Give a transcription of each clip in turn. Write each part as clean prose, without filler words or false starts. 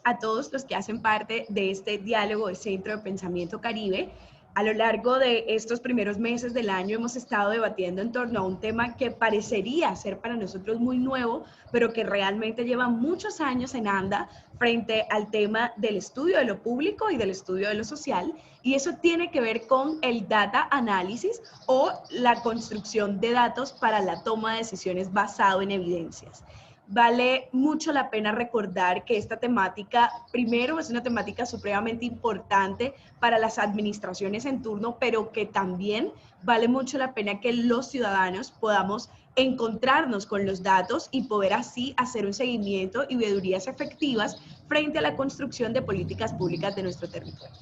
a todos los que hacen parte de este diálogo del Centro de Pensamiento Caribe. A lo largo de estos primeros meses del año hemos estado debatiendo en torno a un tema que parecería ser para nosotros muy nuevo, pero que realmente lleva muchos años en anda frente al tema del estudio de lo público y del estudio de lo social, y eso tiene que ver con el data análisis o la construcción de datos para la toma de decisiones basado en evidencias. Vale mucho la pena recordar que esta temática, primero, es una temática supremamente importante para las administraciones en turno, pero que también vale mucho la pena que los ciudadanos podamos encontrarnos con los datos y poder así hacer un seguimiento y veedurías efectivas frente a la construcción de políticas públicas de nuestro territorio.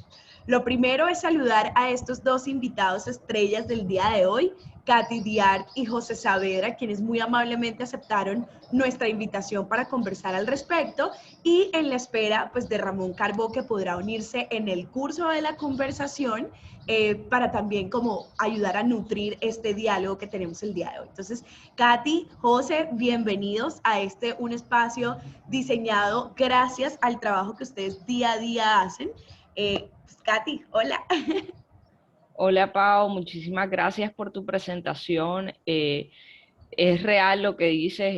Lo primero es saludar a estos dos invitados estrellas del día de hoy, Katy Diart y José Saavedra, quienes muy amablemente aceptaron nuestra invitación para conversar al respecto, y en la espera pues, de Ramón Carbó, que podrá unirse en el curso de la conversación para también como ayudar a nutrir este diálogo que tenemos el día de hoy. Entonces, Katy, José, bienvenidos a un espacio diseñado gracias al trabajo que ustedes día a día hacen. Katy, hola. Hola Pau, muchísimas gracias por tu presentación. Es real lo que dices,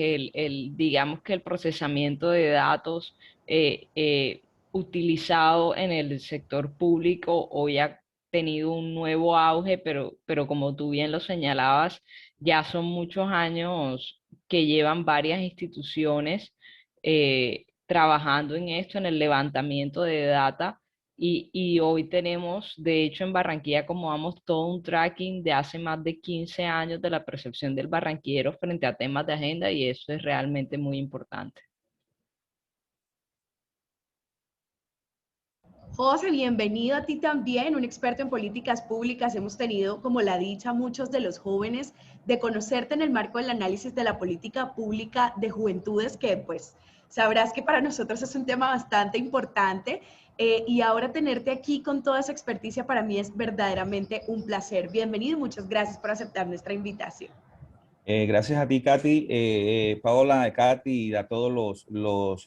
digamos que el procesamiento de datos utilizado en el sector público hoy ha tenido un nuevo auge, pero como tú bien lo señalabas, ya son muchos años que llevan varias instituciones trabajando en esto, en el levantamiento de data. Y hoy tenemos, de hecho, en Barranquilla, como vamos, todo un tracking de hace más de 15 años de la percepción del barranquillero frente a temas de agenda, y eso es realmente muy importante. José, bienvenido a ti también, un experto en políticas públicas. Hemos tenido, como la dicha, muchos de los jóvenes de conocerte en el marco del análisis de la política pública de juventudes, que pues sabrás que para nosotros es un tema bastante importante. Y ahora tenerte aquí con toda esa experticia para mí es verdaderamente un placer. Bienvenido y muchas gracias por aceptar nuestra invitación. Gracias a ti, Katy, Paola, Katy y a todos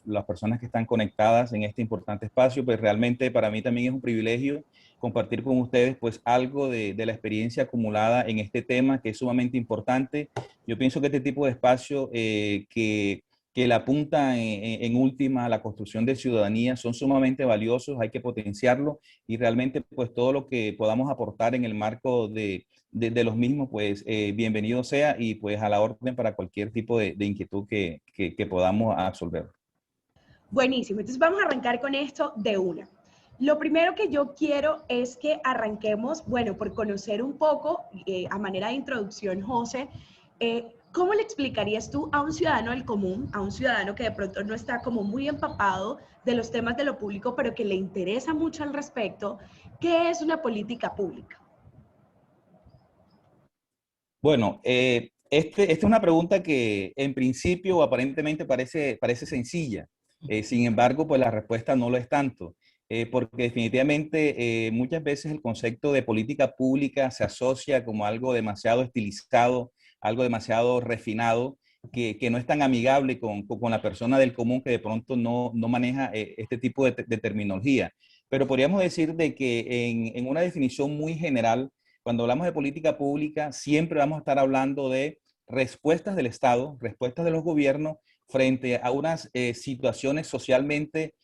las personas que están conectadas en este importante espacio. Pues realmente para mí también es un privilegio compartir con ustedes pues algo de la experiencia acumulada en este tema que es sumamente importante. Yo pienso que este tipo de espacio que le apunta en última a la construcción de ciudadanía son sumamente valiosos, hay que potenciarlo y realmente pues todo lo que podamos aportar en el marco de los mismos, pues bienvenido sea y pues a la orden para cualquier tipo de inquietud que podamos absolver. Buenísimo, entonces vamos a arrancar con esto de una. Lo primero que yo quiero es que arranquemos, bueno, por conocer un poco, a manera de introducción, José, ¿cómo le explicarías tú a un ciudadano del común, a un ciudadano que de pronto no está como muy empapado de los temas de lo público, pero que le interesa mucho al respecto, qué es una política pública? Bueno, esta es una pregunta que en principio o aparentemente parece sencilla. Sin embargo, pues la respuesta no lo es tanto, porque definitivamente muchas veces el concepto de política pública se asocia como algo demasiado estilizado, algo demasiado refinado, que no es tan amigable con la persona del común que de pronto no maneja este tipo de terminología. Pero podríamos decir de que en una definición muy general, cuando hablamos de política pública, siempre vamos a estar hablando de respuestas del Estado, respuestas de los gobiernos frente a unas situaciones socialmente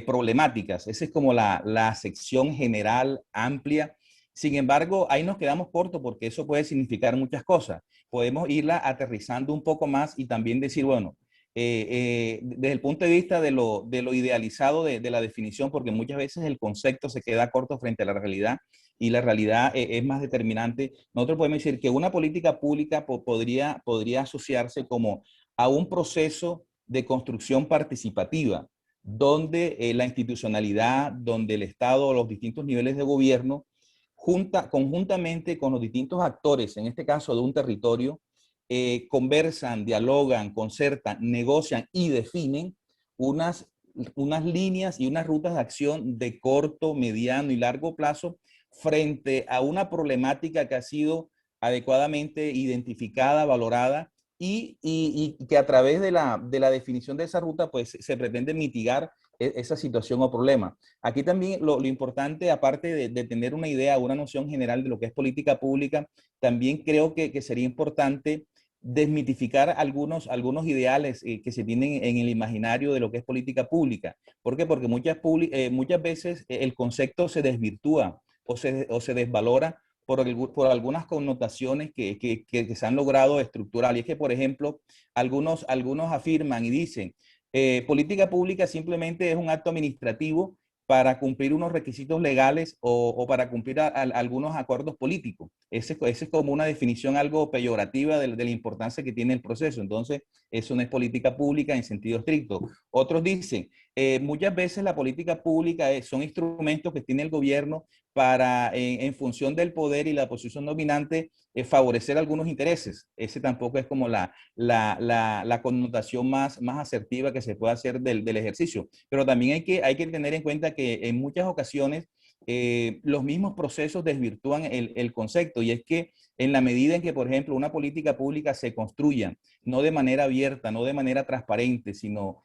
problemáticas. Esa es como la sección general amplia. Sin embargo, ahí nos quedamos cortos porque eso puede significar muchas cosas. Podemos irla aterrizando un poco más y también decir, bueno, desde el punto de vista de lo idealizado de la definición, porque muchas veces el concepto se queda corto frente a la realidad y la realidad es más determinante. Nosotros podemos decir que una política pública podría asociarse como a un proceso de construcción participativa, donde la institucionalidad, donde el Estado, los distintos niveles de gobierno, conjuntamente con los distintos actores, en este caso de un territorio, conversan, dialogan, concertan, negocian y definen unas líneas y unas rutas de acción de corto, mediano y largo plazo frente a una problemática que ha sido adecuadamente identificada, valorada y que a través de la definición de esa ruta pues se pretende mitigar esa situación o problema. Aquí también lo importante, aparte de tener una idea, una noción general de lo que es política pública, también creo que sería importante desmitificar algunos ideales que se tienen en el imaginario de lo que es política pública. ¿Por qué? Porque muchas veces el concepto se desvirtúa o se desvalora por algunas connotaciones que se han logrado estructurar. Y es que, por ejemplo, algunos afirman y dicen, política pública simplemente es un acto administrativo para cumplir unos requisitos legales o para cumplir algunos acuerdos políticos. Ese es como una definición algo peyorativa de la importancia que tiene el proceso. Entonces, eso no es política pública en sentido estricto. Otros dicen, muchas veces la política pública son instrumentos que tiene el gobierno para, en función del poder y la posición dominante, favorecer algunos intereses. Ese tampoco es como la connotación más asertiva que se puede hacer del ejercicio. Pero también hay que tener en cuenta que en muchas ocasiones los mismos procesos desvirtúan el concepto, y es que en la medida en que, por ejemplo, una política pública se construya no de manera abierta, no de manera transparente, sino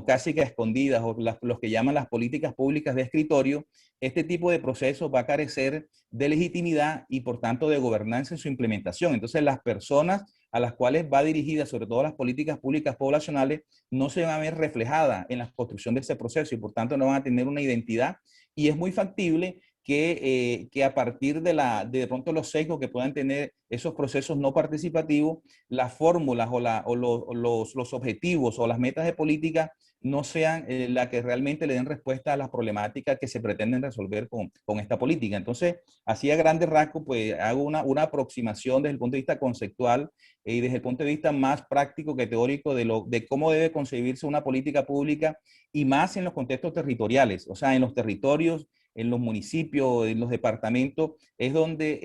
casi que a escondidas, o los que llaman las políticas públicas de escritorio, este tipo de procesos va a carecer de legitimidad y, por tanto, de gobernanza en su implementación. Entonces, las personas a las cuales va dirigida, sobre todo las políticas públicas poblacionales, no se van a ver reflejadas en la construcción de ese proceso y, por tanto, no van a tener una identidad. Y es muy factible que a partir de pronto los sesgos que puedan tener esos procesos no participativos, las fórmulas o los objetivos o las metas de política no sean las que realmente le den respuesta a las problemáticas que se pretenden resolver con esta política. Entonces, así a grandes rasgos, pues hago una aproximación desde el punto de vista conceptual y desde el punto de vista más práctico que teórico de cómo debe concebirse una política pública, y más en los contextos territoriales, o sea, en los territorios, en los municipios, en los departamentos, es donde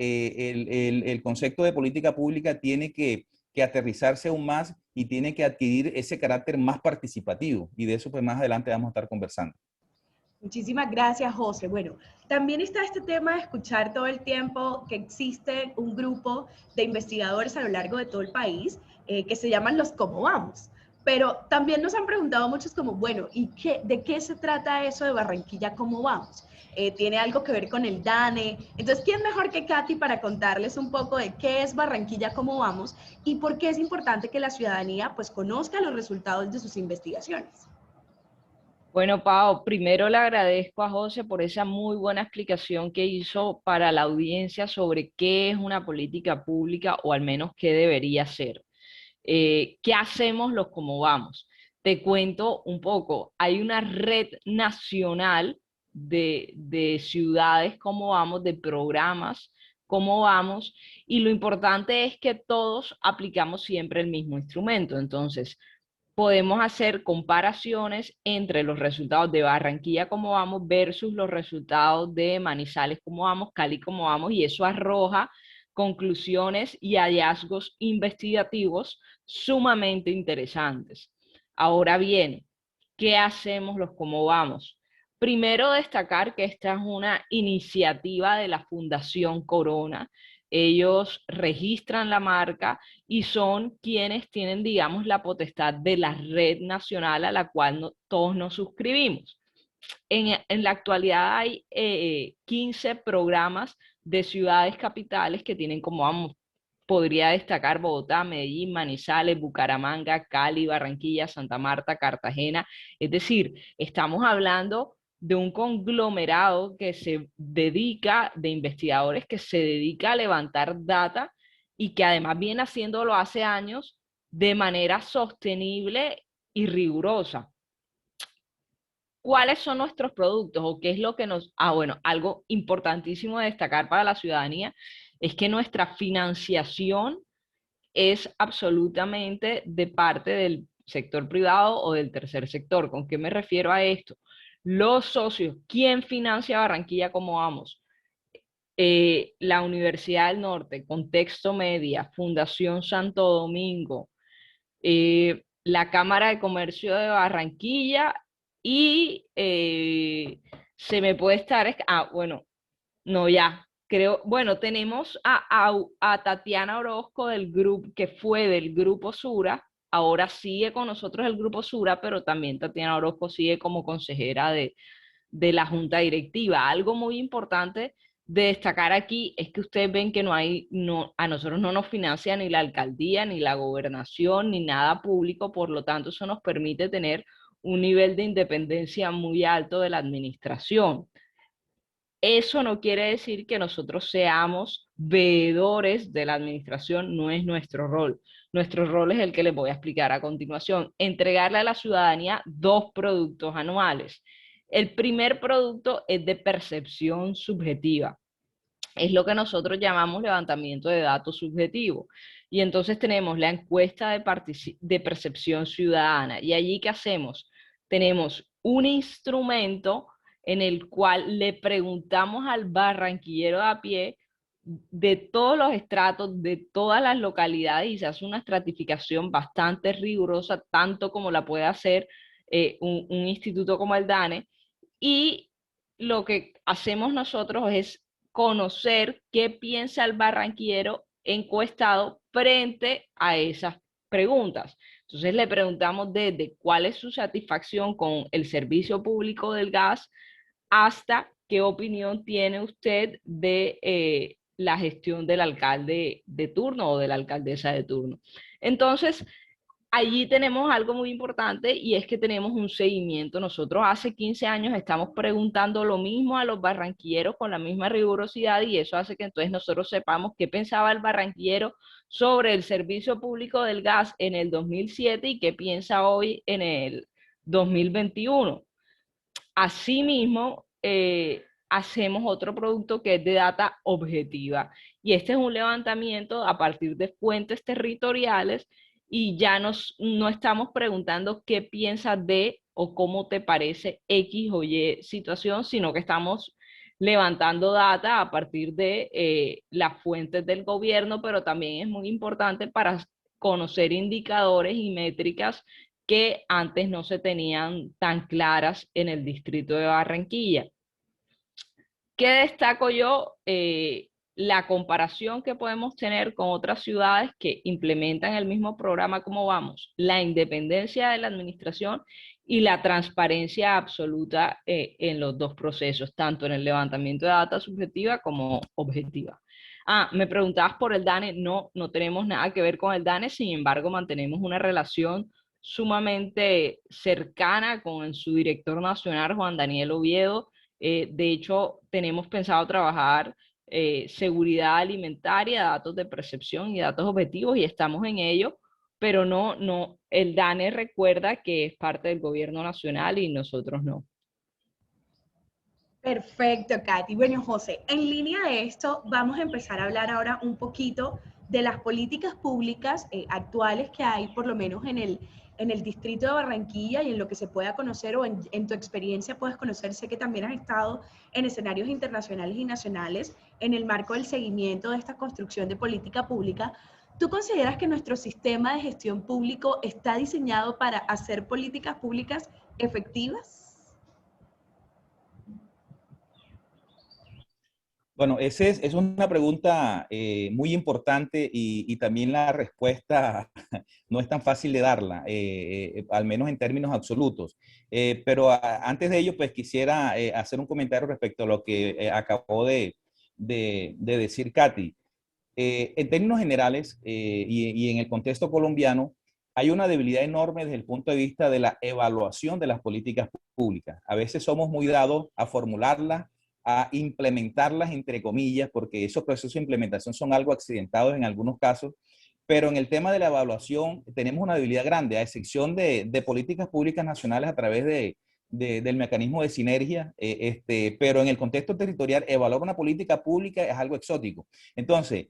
el concepto de política pública tiene que aterrizarse aún más y tiene que adquirir ese carácter más participativo. Y de eso pues más adelante vamos a estar conversando. Muchísimas gracias, José. Bueno, también está este tema de escuchar todo el tiempo que existe un grupo de investigadores a lo largo de todo el país que se llaman los Cómo Vamos. Pero también nos han preguntado muchos como, bueno, ¿y de qué se trata eso de Barranquilla Cómo Vamos? ¿Tiene algo que ver con el DANE? Entonces, ¿quién mejor que Katy para contarles un poco de qué es Barranquilla Cómo Vamos y por qué es importante que la ciudadanía pues conozca los resultados de sus investigaciones? Bueno, Pau, primero le agradezco a José por esa muy buena explicación que hizo para la audiencia sobre qué es una política pública, o al menos qué debería ser. ¿Qué hacemos los Cómo Vamos? Te cuento un poco. Hay una red nacional de ciudades Cómo Vamos, de programas Cómo Vamos, y lo importante es que todos aplicamos siempre el mismo instrumento. Entonces, podemos hacer comparaciones entre los resultados de Barranquilla Cómo Vamos versus los resultados de Manizales Cómo Vamos, Cali Cómo Vamos, y eso arroja conclusiones y hallazgos investigativos sumamente interesantes. Ahora bien, ¿qué hacemos los Cómo Vamos? Primero, destacar que esta es una iniciativa de la Fundación Corona. Ellos registran la marca y son quienes tienen, digamos, la potestad de la red nacional a la cual todos nos suscribimos. En la actualidad hay 15 programas de ciudades capitales que tienen como, vamos, podría destacar Bogotá, Medellín, Manizales, Bucaramanga, Cali, Barranquilla, Santa Marta, Cartagena. Es decir, estamos hablando de un conglomerado que se dedica, de investigadores que se dedica a levantar data y que además viene haciéndolo hace años de manera sostenible y rigurosa. ¿Cuáles son nuestros productos o qué es lo que nos... bueno, algo importantísimo de destacar para la ciudadanía es que nuestra financiación es absolutamente de parte del sector privado o del tercer sector. ¿Con qué me refiero a esto? Los socios, ¿quién financia Barranquilla Cómo Vamos? La Universidad del Norte, Contexto Media, Fundación Santo Domingo, la Cámara de Comercio de Barranquilla y se me puede estar... bueno, no, ya. Creo, bueno, tenemos a Tatiana Orozco del grupo, que fue del grupo Sura, ahora sigue con nosotros el Grupo Sura, pero también Tatiana Orozco sigue como consejera de la Junta Directiva. Algo muy importante de destacar aquí es que ustedes ven que a nosotros no nos financia ni la alcaldía, ni la gobernación, ni nada público, por lo tanto eso nos permite tener un nivel de independencia muy alto de la administración. Eso no quiere decir que nosotros seamos veedores de la administración, no es nuestro rol. Nuestro rol es el que les voy a explicar a continuación, entregarle a la ciudadanía 2 productos anuales. El primer producto es de percepción subjetiva. Es lo que nosotros llamamos levantamiento de datos subjetivo. Y entonces tenemos la encuesta de percepción ciudadana. ¿Y allí qué hacemos? Tenemos un instrumento en el cual le preguntamos al barranquillero de a pie de todos los estratos, de todas las localidades, y se hace una estratificación bastante rigurosa, tanto como la puede hacer un instituto como el DANE. Y lo que hacemos nosotros es conocer qué piensa el barranquillero encuestado frente a esas preguntas. Entonces le preguntamos desde cuál es su satisfacción con el servicio público del gas hasta qué opinión tiene usted de la gestión del alcalde de turno o de la alcaldesa de turno. Entonces, allí tenemos algo muy importante y es que tenemos un seguimiento. Nosotros hace 15 años estamos preguntando lo mismo a los barranquilleros con la misma rigurosidad, y eso hace que entonces nosotros sepamos qué pensaba el barranquillero sobre el servicio público del gas en el 2007 y qué piensa hoy en el 2021. Asimismo, hacemos otro producto que es de data objetiva, y este es un levantamiento a partir de fuentes territoriales, y ya no estamos preguntando qué piensas de o cómo te parece X o Y situación, sino que estamos levantando data a partir de las fuentes del gobierno, pero también es muy importante para conocer indicadores y métricas que antes no se tenían tan claras en el distrito de Barranquilla. ¿Qué destaco yo? La comparación que podemos tener con otras ciudades que implementan el mismo programa como vamos, la independencia de la administración y la transparencia absoluta en los 2 procesos, tanto en el levantamiento de data subjetiva como objetiva. Me preguntabas por el DANE. No, no tenemos nada que ver con el DANE, sin embargo mantenemos una relación sumamente cercana con su director nacional, Juan Daniel Oviedo. De hecho, tenemos pensado trabajar seguridad alimentaria, datos de percepción y datos objetivos, y estamos en ello, pero el DANE recuerda que es parte del gobierno nacional y nosotros no. Perfecto, Katy. Bueno, José, en línea de esto, vamos a empezar a hablar ahora un poquito de las políticas públicas actuales que hay, por lo menos en el distrito de Barranquilla, y en lo que se pueda conocer o en tu experiencia puedes conocer. Sé que también has estado en escenarios internacionales y nacionales en el marco del seguimiento de esta construcción de política pública. ¿Tú consideras que nuestro sistema de gestión público está diseñado para hacer políticas públicas efectivas? Bueno, es una pregunta muy importante, y también la respuesta no es tan fácil de darla, al menos en términos absolutos. Pero antes de ello, pues quisiera hacer un comentario respecto a lo que acabó de decir Katy. En términos generales, y en el contexto colombiano, hay una debilidad enorme desde el punto de vista de la evaluación de las políticas públicas. A veces somos muy dados a formularlas, a implementarlas, entre comillas, porque esos procesos de implementación son algo accidentados en algunos casos, pero en el tema de la evaluación tenemos una debilidad grande, a excepción de políticas públicas nacionales a través del mecanismo de sinergia, pero en el contexto territorial, evaluar una política pública es algo exótico. Entonces,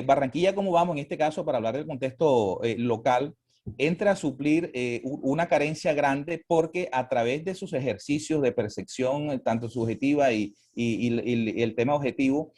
Barranquilla, ¿cómo vamos en este caso para hablar del contexto local? Entra a suplir una carencia grande, porque a través de sus ejercicios de percepción, tanto subjetiva y el tema objetivo,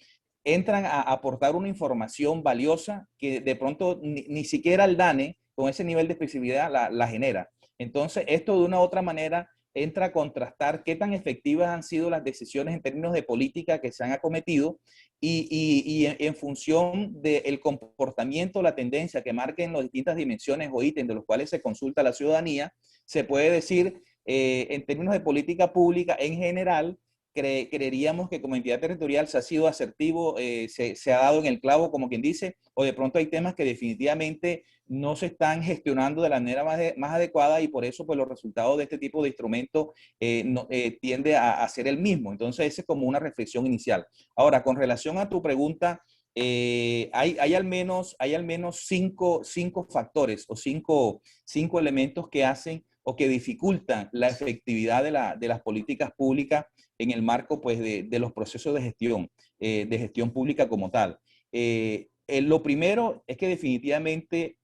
entran a aportar una información valiosa que de pronto ni siquiera el DANE, con ese nivel de expresividad, la genera. Entonces, esto de una u otra manera entra a contrastar qué tan efectivas han sido las decisiones en términos de política que se han acometido y en función del comportamiento, la tendencia que marquen las distintas dimensiones o ítems de los cuales se consulta a la ciudadanía, se puede decir, en términos de política pública en general, creeríamos que como entidad territorial se ha sido asertivo, se ha dado en el clavo, como quien dice, o de pronto hay temas que definitivamente no se están gestionando de la manera más adecuada y por eso pues los resultados de este tipo de instrumentos tiende a ser el mismo. Entonces, esa es como una reflexión inicial. Ahora, con relación a tu pregunta, hay al menos cinco factores o cinco elementos que hacen o que dificultan la efectividad de las políticas públicas en el marco pues, de los procesos de gestión pública como tal. Lo primero es que definitivamente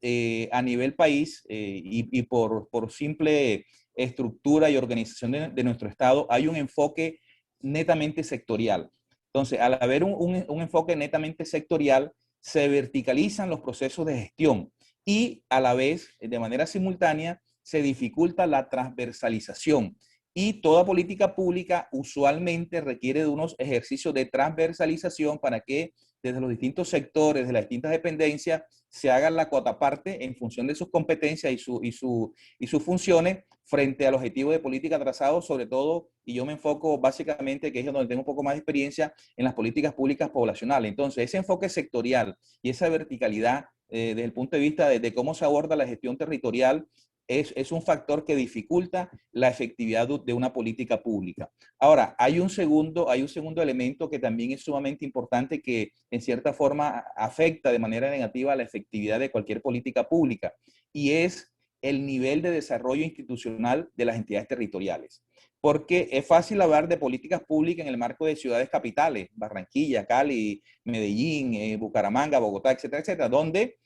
a nivel país y por simple estructura y organización de nuestro Estado hay un enfoque netamente sectorial. Entonces, al haber un enfoque netamente sectorial, se verticalizan los procesos de gestión y a la vez, de manera simultánea, se dificulta la transversalización. Y toda política pública usualmente requiere de unos ejercicios de transversalización para que desde los distintos sectores, de las distintas dependencias, se haga la cuota parte en función de sus competencias y sus funciones frente al objetivo de política trazado, sobre todo, y yo me enfoco básicamente, que es donde tengo un poco más de experiencia, en las políticas públicas poblacionales. Entonces, ese enfoque sectorial y esa verticalidad desde el punto de vista de cómo se aborda la gestión territorial es un factor que dificulta la efectividad de una política pública. Ahora, hay un segundo elemento que también es sumamente importante que en cierta forma afecta de manera negativa la efectividad de cualquier política pública y es el nivel de desarrollo institucional de las entidades territoriales. Porque es fácil hablar de políticas públicas en el marco de ciudades capitales, Barranquilla, Cali, Medellín, Bucaramanga, Bogotá, etcétera, etcétera, donde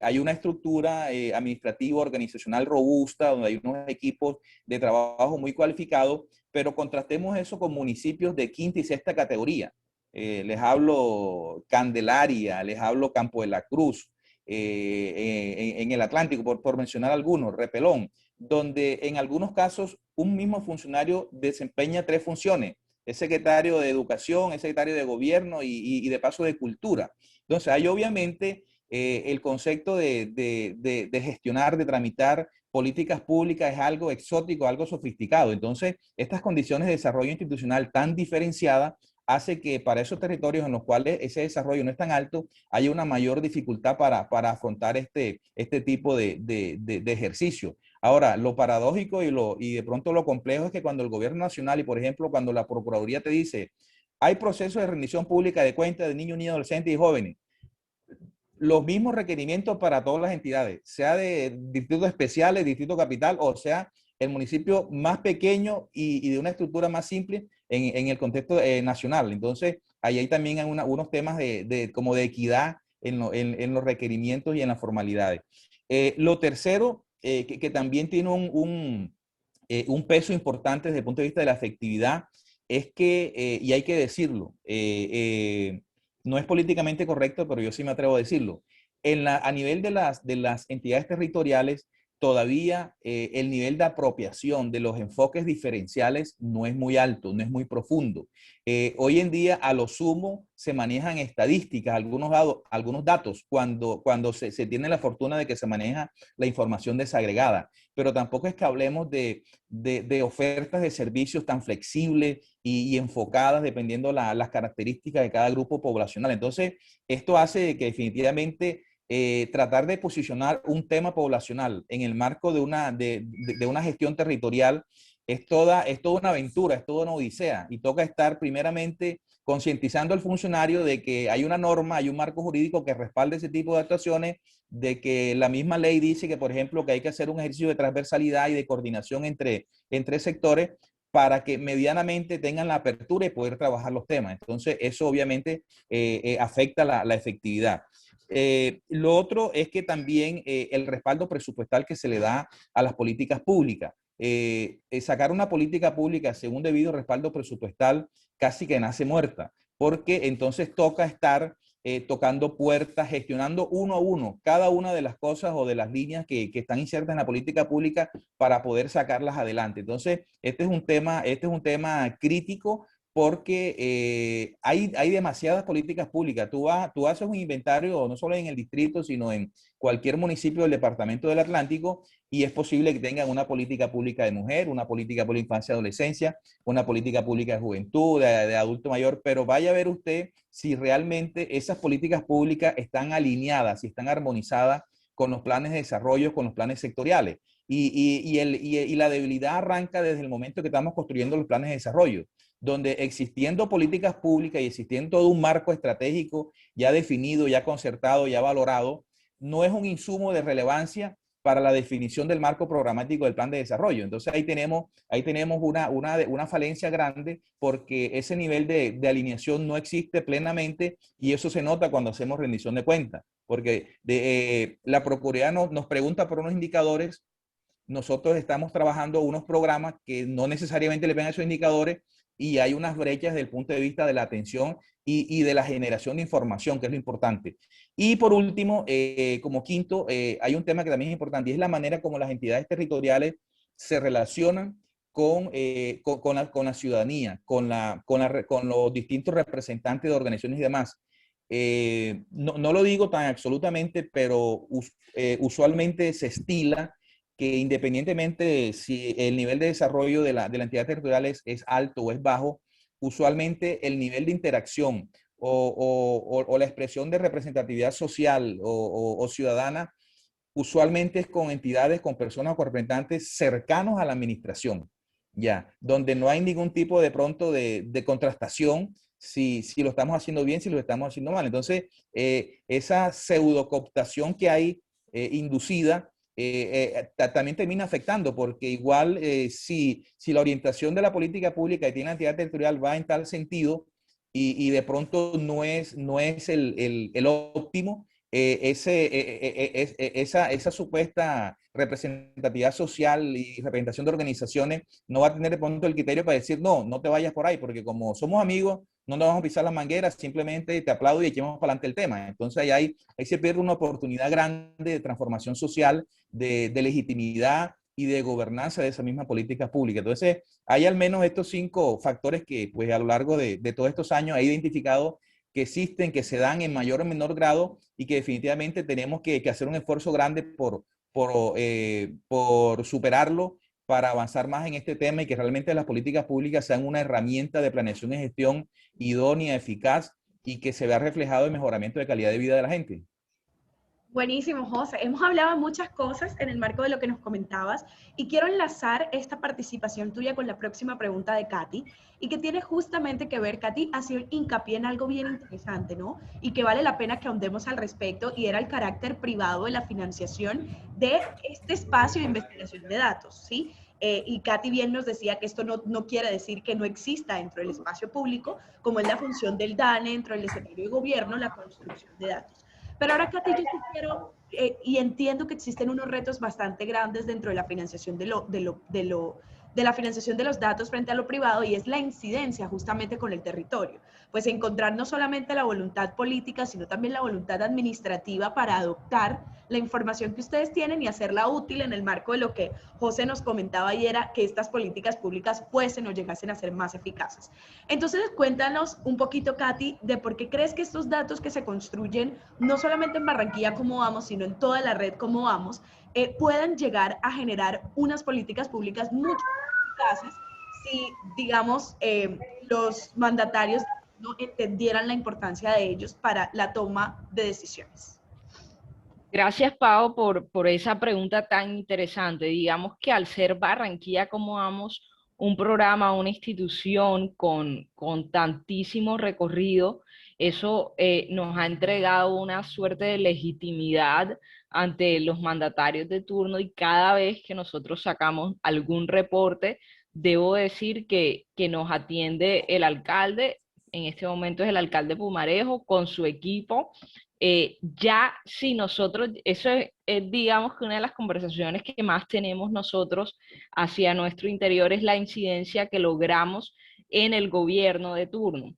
hay una estructura administrativa, organizacional robusta, donde hay unos equipos de trabajo muy cualificados, pero contrastemos eso con municipios de quinta y sexta categoría. Les hablo Candelaria, les hablo Campo de la Cruz, en el Atlántico, por mencionar algunos, Repelón, donde en algunos casos un mismo funcionario desempeña 3 funciones. Es secretario de Educación, es secretario de Gobierno y de paso de Cultura. Entonces hay obviamente el concepto de gestionar, de tramitar políticas públicas es algo exótico, algo sofisticado. Entonces, estas condiciones de desarrollo institucional tan diferenciadas hace que para esos territorios en los cuales ese desarrollo no es tan alto, haya una mayor dificultad para afrontar este tipo de ejercicio. Ahora, lo paradójico y de pronto lo complejo es que cuando el gobierno nacional y, por ejemplo, cuando la Procuraduría te dice, hay procesos de rendición pública de cuentas de niños, niñas, adolescentes y jóvenes, los mismos requerimientos para todas las entidades, sea de distritos especiales, distrito capital, o sea, el municipio más pequeño y de una estructura más simple en el contexto nacional. Entonces, ahí hay también unos temas como de equidad en los requerimientos y en las formalidades. Lo tercero, que también tiene un peso importante desde el punto de vista de la efectividad, es que, y hay que decirlo, no es políticamente correcto, pero yo sí me atrevo a decirlo. A nivel de las entidades territoriales, todavía el nivel de apropiación de los enfoques diferenciales no es muy alto, no es muy profundo. Hoy en día, a lo sumo, se manejan estadísticas, algunos datos, cuando se tiene la fortuna de que se maneja la información desagregada. Pero tampoco es que hablemos de ofertas de servicios tan flexibles y enfocadas dependiendo las características de cada grupo poblacional. Entonces, esto hace que definitivamente tratar de posicionar un tema poblacional en el marco de una gestión territorial es toda una aventura, es toda una odisea y toca estar primeramente concientizando al funcionario de que hay una norma, hay un marco jurídico que respalde ese tipo de actuaciones, de que la misma ley dice que, por ejemplo, que hay que hacer un ejercicio de transversalidad y de coordinación entre sectores para que medianamente tengan la apertura y poder trabajar los temas. Entonces, eso obviamente afecta la efectividad. Lo otro es que también el respaldo presupuestal que se le da a las políticas públicas. Sacar una política pública según debido respaldo presupuestal casi que nace muerta, porque entonces toca estar tocando puertas, gestionando uno a uno cada una de las cosas o de las líneas que están insertas en la política pública para poder sacarlas adelante. Entonces, este es un tema crítico porque hay demasiadas políticas públicas. Tú haces un inventario no solo en el distrito, sino en cualquier municipio del departamento del Atlántico, y es posible que tengan una política pública de mujer, una política pública de infancia y adolescencia, una política pública de juventud, de adulto mayor, pero vaya a ver usted si realmente esas políticas públicas están alineadas y están armonizadas con los planes de desarrollo, con los planes sectoriales. Y la debilidad arranca desde el momento que estamos construyendo los planes de desarrollo, donde existiendo políticas públicas y existiendo todo un marco estratégico ya definido, ya concertado, ya valorado, no es un insumo de relevancia para la definición del marco programático del plan de desarrollo. Entonces ahí tenemos una falencia grande porque ese nivel de alineación no existe plenamente, y eso se nota cuando hacemos rendición de cuentas, porque la Procuraduría nos pregunta por unos indicadores. Nosotros estamos trabajando unos programas que no necesariamente le ven a esos indicadores, y hay unas brechas desde el punto de vista de la atención y de la generación de información, que es lo importante. Y por último, como quinto, hay un tema que también es importante, y es la manera como las entidades territoriales se relacionan con la ciudadanía, con los distintos representantes de organizaciones y demás. No lo digo tan absolutamente, pero usualmente se estila que independientemente de si el nivel de desarrollo de la entidad territorial es alto o es bajo, usualmente el nivel de interacción o la expresión de representatividad social o ciudadana usualmente es con entidades, con personas o con representantes cercanos a la administración, ya, donde no hay ningún tipo de pronto de contrastación si lo estamos haciendo bien, si lo estamos haciendo mal. Entonces, esa pseudocooptación que hay inducida, también termina afectando, porque igual si la orientación de la política pública que tiene la entidad territorial va en tal sentido y de pronto no es el óptimo, esa supuesta representatividad social y representación de organizaciones no va a tener de pronto el criterio para decir, no te vayas por ahí, porque como somos amigos, no nos vamos a pisar las mangueras, simplemente te aplaudo y echemos para adelante el tema. Entonces ahí se pierde una oportunidad grande de transformación social, de legitimidad y de gobernanza de esa misma política pública. Entonces, hay al menos estos 5 factores que pues a lo largo de todos estos años he identificado que existen, que se dan en mayor o menor grado, y que definitivamente tenemos que hacer un esfuerzo grande por superarlo, para avanzar más en este tema y que realmente las políticas públicas sean una herramienta de planeación y gestión idónea, eficaz, y que se vea reflejado el mejoramiento de calidad de vida de la gente. Buenísimo, José. Hemos hablado de muchas cosas en el marco de lo que nos comentabas, y quiero enlazar esta participación tuya con la próxima pregunta de Katy, y que tiene justamente que ver, Katy ha sido hincapié en algo bien interesante, ¿no? Y que vale la pena que ahondemos al respecto, y era el carácter privado de la financiación de este espacio de investigación de datos, ¿sí? Y Katy bien nos decía que esto no quiere decir que no exista dentro del espacio público, como es la función del DANE dentro del escenario de gobierno, la construcción de datos. Pero ahora, Katy, yo sí quiero, y entiendo que existen unos retos bastante grandes dentro de la financiación de la financiación de los datos frente a lo privado, y es la incidencia justamente con el territorio. Pues encontrar no solamente la voluntad política, sino también la voluntad administrativa para adoptar la información que ustedes tienen y hacerla útil en el marco de lo que José nos comentaba, y era que estas políticas públicas fuesen o llegasen a ser más eficaces. Entonces, cuéntanos un poquito, Katy, de por qué crees que estos datos que se construyen, no solamente en Barranquilla Cómo Vamos, sino en toda la red Cómo Vamos, puedan llegar a generar unas políticas públicas mucho más eficaces si, digamos, los mandatarios no entendieran la importancia de ellos para la toma de decisiones. Gracias, Pau, por esa pregunta tan interesante. Digamos que al ser Barranquilla Cómo Vamos un programa, una institución con tantísimo recorrido, eso nos ha entregado una suerte de legitimidad ante los mandatarios de turno, y cada vez que nosotros sacamos algún reporte, debo decir que nos atiende el alcalde. En este momento es el alcalde Pumarejo con su equipo. Ya si nosotros, eso es, digamos que una de las conversaciones que más tenemos nosotros hacia nuestro interior, es la incidencia que logramos en el gobierno de turno.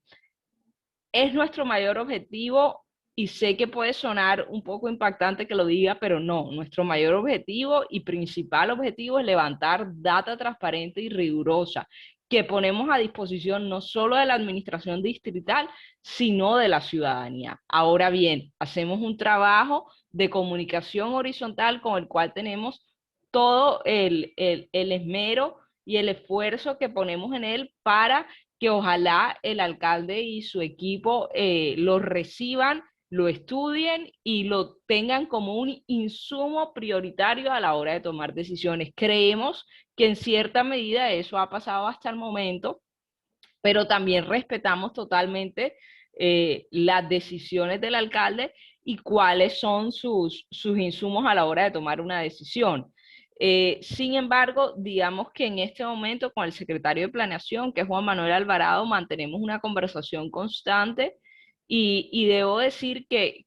¿Es nuestro mayor objetivo? y sé que puede sonar un poco impactante que lo diga, pero no, nuestro mayor objetivo y principal objetivo es levantar data transparente y rigurosa que ponemos a disposición no solo de la administración distrital, sino de la ciudadanía. Ahora bien, hacemos un trabajo de comunicación horizontal con el cual tenemos todo el esmero y el esfuerzo que ponemos en él para que ojalá el alcalde y su equipo lo reciban, lo estudien y lo tengan como un insumo prioritario a la hora de tomar decisiones. Creemos que en cierta medida eso ha pasado hasta el momento, pero también respetamos totalmente las decisiones del alcalde y cuáles son sus insumos a la hora de tomar una decisión. Sin embargo, digamos que en este momento con el secretario de Planeación, que es Juan Manuel Alvarado, mantenemos una conversación constante y debo decir que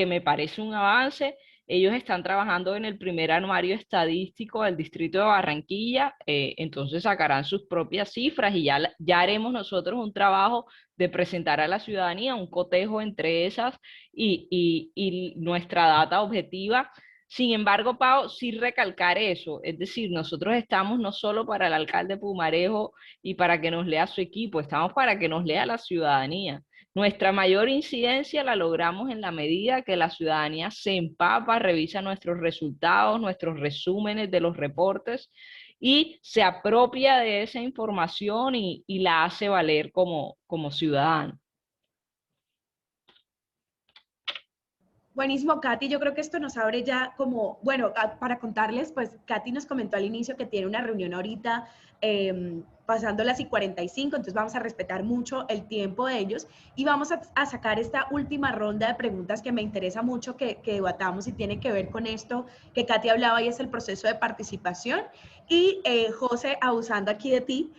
me parece un avance. Ellos están trabajando en el primer anuario estadístico del distrito de Barranquilla, entonces sacarán sus propias cifras y ya haremos nosotros un trabajo de presentar a la ciudadanía un cotejo entre esas y nuestra data objetiva. Sin embargo, Pau, sí recalcar eso, es decir, nosotros estamos no solo para el alcalde Pumarejo y para que nos lea su equipo, estamos para que nos lea la ciudadanía. Nuestra mayor incidencia la logramos en la medida que la ciudadanía se empapa, revisa nuestros resultados, nuestros resúmenes de los reportes y se apropia de esa información y la hace valer como ciudadano. Buenísimo, Katy. Yo creo que esto nos abre ya como, bueno, para contarles, pues Katy nos comentó al inicio que tiene una reunión ahorita pasando las y 45, entonces vamos a respetar mucho el tiempo de ellos y vamos a sacar esta última ronda de preguntas que me interesa mucho que debatamos y tiene que ver con esto que Katy hablaba y es el proceso de participación. Y José, abusando aquí de ti,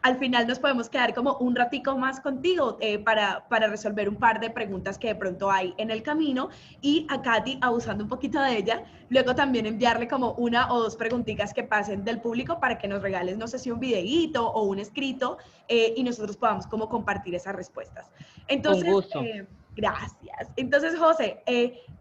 al final nos podemos quedar como un ratico más contigo para resolver un par de preguntas que de pronto hay en el camino y a Katy, abusando un poquito de ella, luego también enviarle como una o dos preguntitas que pasen del público para que nos regales, no sé si un videíto o un escrito y nosotros podamos como compartir esas respuestas. Con Entonces, gusto. gracias. Entonces, José,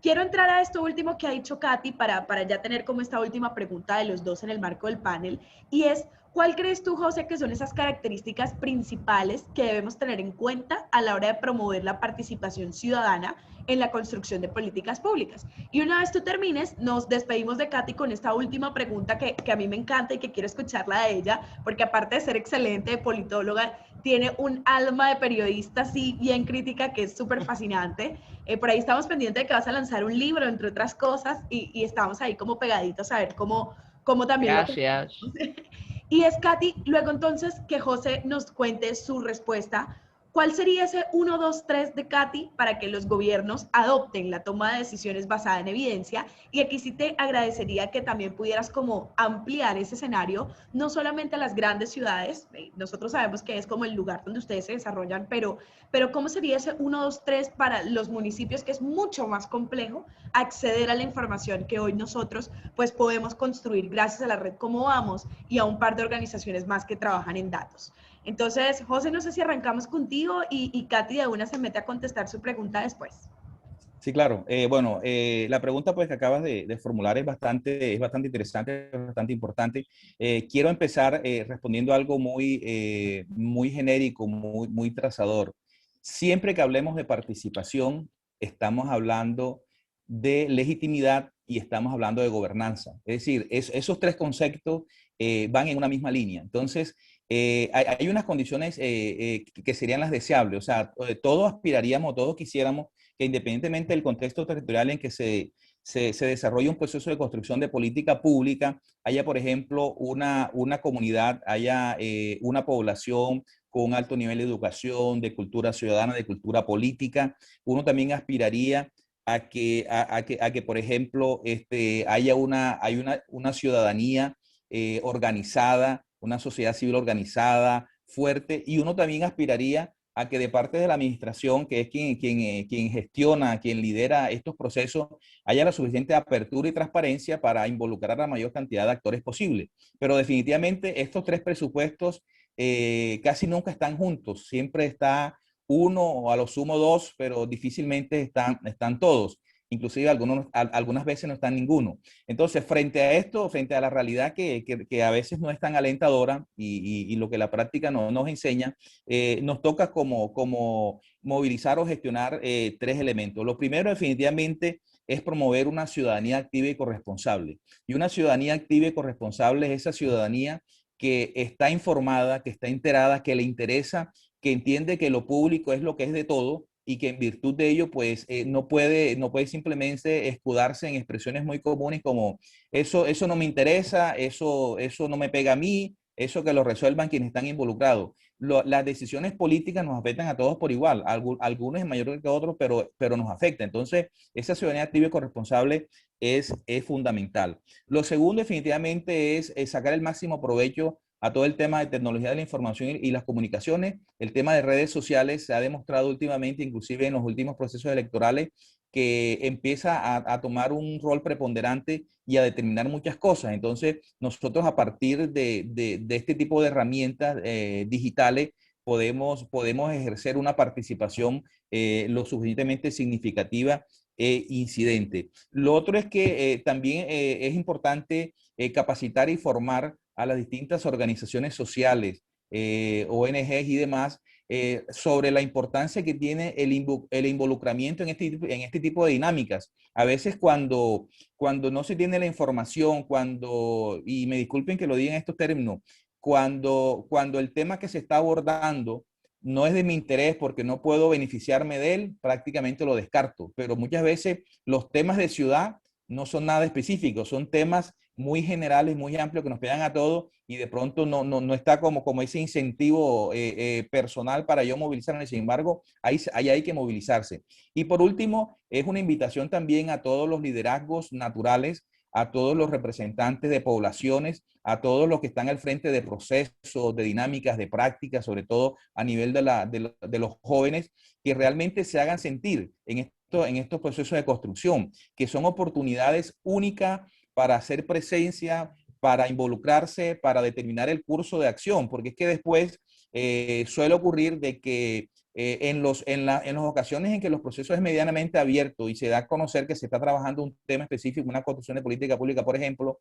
quiero entrar a esto último que ha dicho Katy para ya tener como esta última pregunta de los dos en el marco del panel y es, ¿cuál crees tú, José, que son esas características principales que debemos tener en cuenta a la hora de promover la participación ciudadana en la construcción de políticas públicas? Y una vez tú termines, nos despedimos de Katy con esta última pregunta que a mí me encanta y que quiero escucharla de ella, porque aparte de ser excelente de politóloga, tiene un alma de periodista así bien crítica que es súper fascinante. Por ahí estamos pendientes de que vas a lanzar un libro, entre otras cosas, y estamos ahí como pegaditos a ver cómo también Gracias. lo y es Katy, luego entonces que José nos cuente su respuesta. ¿Cuál sería ese 1, 2, 3 de Katy para que los gobiernos adopten la toma de decisiones basada en evidencia? Y aquí sí te agradecería que también pudieras como ampliar ese escenario, no solamente a las grandes ciudades, nosotros sabemos que es como el lugar donde ustedes se desarrollan, pero ¿cómo sería ese 1, 2, 3 para los municipios, que es mucho más complejo acceder a la información que hoy nosotros pues podemos construir gracias a la red Cómo Vamos y a un par de organizaciones más que trabajan en datos? Entonces, José, no sé si arrancamos contigo y Katy de una se mete a contestar su pregunta después. Sí, claro. Bueno, la pregunta pues que acabas de formular es bastante interesante, es bastante importante. Quiero empezar respondiendo algo muy genérico, muy trazador. Siempre que hablemos de participación, estamos hablando de legitimidad y estamos hablando de gobernanza. Es decir, esos tres conceptos van en una misma línea. Entonces, hay unas condiciones que serían las deseables. O sea, todos aspiraríamos, todos quisiéramos que independientemente del contexto territorial en que se desarrolle un proceso de construcción de política pública, haya, por ejemplo, una comunidad, haya una población con un alto nivel de educación, de cultura ciudadana, de cultura política. Uno también aspiraría a que por ejemplo, haya una ciudadanía organizada, una sociedad civil organizada, fuerte, y uno también aspiraría a que de parte de la administración, que es quien gestiona, quien lidera estos procesos, haya la suficiente apertura y transparencia para involucrar a la mayor cantidad de actores posible. Pero definitivamente estos tres presupuestos casi nunca están juntos, siempre está uno o a lo sumo dos, pero difícilmente están todos. Inclusive algunas veces no están ninguno. Entonces, frente a esto, frente a la realidad que a veces no es tan alentadora y lo que la práctica no, nos enseña, nos toca como movilizar o gestionar tres elementos. Lo primero, definitivamente, es promover una ciudadanía activa y corresponsable. Y una ciudadanía activa y corresponsable es esa ciudadanía que está informada, que está enterada, que le interesa, que entiende que lo público es lo que es de todo y que en virtud de ello, pues, no puede simplemente escudarse en expresiones muy comunes como eso no me interesa, eso no me pega a mí, eso que lo resuelvan quienes están involucrados. Las decisiones políticas nos afectan a todos por igual, algunos en mayor que otros, pero nos afecta. Entonces, esa ciudadanía activa y corresponsable es fundamental. Lo segundo, definitivamente, es sacar el máximo provecho a todo el tema de tecnología de la información y las comunicaciones. El tema de redes sociales se ha demostrado últimamente, inclusive en los últimos procesos electorales, que empieza a tomar un rol preponderante y a determinar muchas cosas. Entonces, nosotros a partir de este tipo de herramientas digitales podemos ejercer una participación lo suficientemente significativa e incidente. Lo otro es que también es importante capacitar y formar a las distintas organizaciones sociales, ONGs y demás, sobre la importancia que tiene el involucramiento en este tipo de dinámicas. A veces cuando no se tiene la información, y me disculpen que lo diga en estos términos, cuando el tema que se está abordando no es de mi interés porque no puedo beneficiarme de él, prácticamente lo descarto. Pero muchas veces los temas de ciudad no son nada específicos, son temas muy generales, muy amplios que nos pegan a todos y de pronto no está como ese incentivo personal para yo movilizarme. Sin embargo, ahí hay que movilizarse. Y por último, es una invitación también a todos los liderazgos naturales, a todos los representantes de poblaciones, a todos los que están al frente de procesos, de dinámicas, de prácticas, sobre todo a nivel de los jóvenes, que realmente se hagan sentir en estos procesos de construcción, que son oportunidades únicas para hacer presencia, para involucrarse, para determinar el curso de acción, porque es que después suele ocurrir de que en las ocasiones en que los procesos es medianamente abierto y se da a conocer que se está trabajando un tema específico, una construcción de política pública, por ejemplo,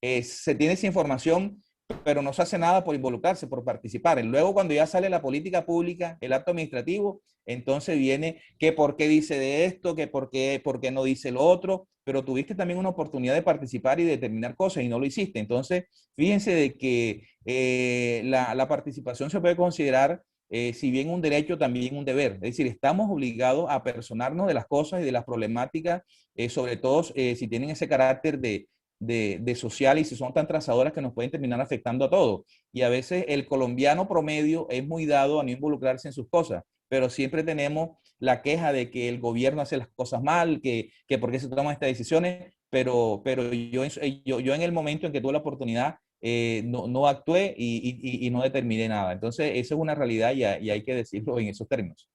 se tiene esa información, pero no se hace nada por involucrarse, por participar. Y luego cuando ya sale la política pública, el acto administrativo, entonces viene que por qué dice de esto, que por qué no dice lo otro, pero tuviste también una oportunidad de participar y de determinar cosas y no lo hiciste. Entonces, fíjense de que la participación se puede considerar si bien un derecho, también un deber. Es decir, estamos obligados a personarnos de las cosas y de las problemáticas, sobre todo si tienen ese carácter de social y si son tan trazadoras que nos pueden terminar afectando a todos. Y a veces el colombiano promedio es muy dado a no involucrarse en sus cosas, pero siempre tenemos la queja de que el gobierno hace las cosas mal, que por qué se toman estas decisiones, pero yo en el momento en que tuve la oportunidad, no actué y no determiné nada. Entonces, eso es una realidad y hay que decirlo en esos términos.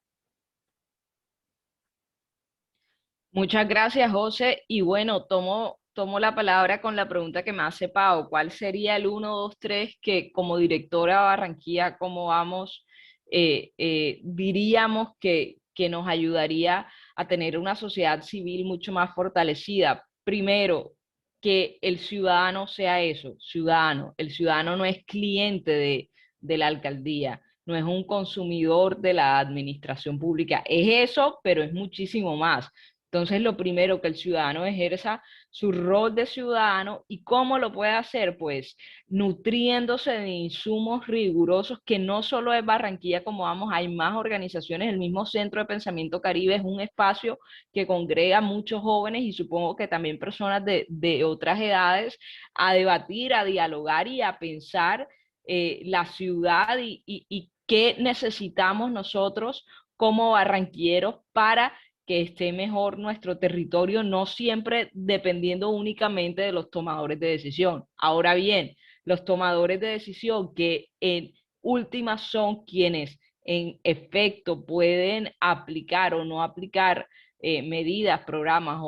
Muchas gracias, José. Y bueno, tomo la palabra con la pregunta que me hace Pau. ¿Cuál sería el uno, 2, 3 que como directora de Barranquilla, cómo vamos, diríamos que nos ayudaría a tener una sociedad civil mucho más fortalecida? Primero, que el ciudadano sea eso, ciudadano. El ciudadano no es cliente de la alcaldía, no es un consumidor de la administración pública. Es eso, pero es muchísimo más. Entonces, lo primero, que el ciudadano ejerza su rol de ciudadano. ¿Y cómo lo puede hacer? Pues nutriéndose de insumos rigurosos, que no solo es Barranquilla, como vamos, hay más organizaciones. El mismo Centro de Pensamiento Caribe es un espacio que congrega a muchos jóvenes y supongo que también personas de otras edades a debatir, a dialogar y a pensar la ciudad y qué necesitamos nosotros como barranquilleros para que esté mejor nuestro territorio, no siempre dependiendo únicamente de los tomadores de decisión. Ahora bien, los tomadores de decisión que en últimas son quienes en efecto pueden aplicar o no aplicar medidas, programas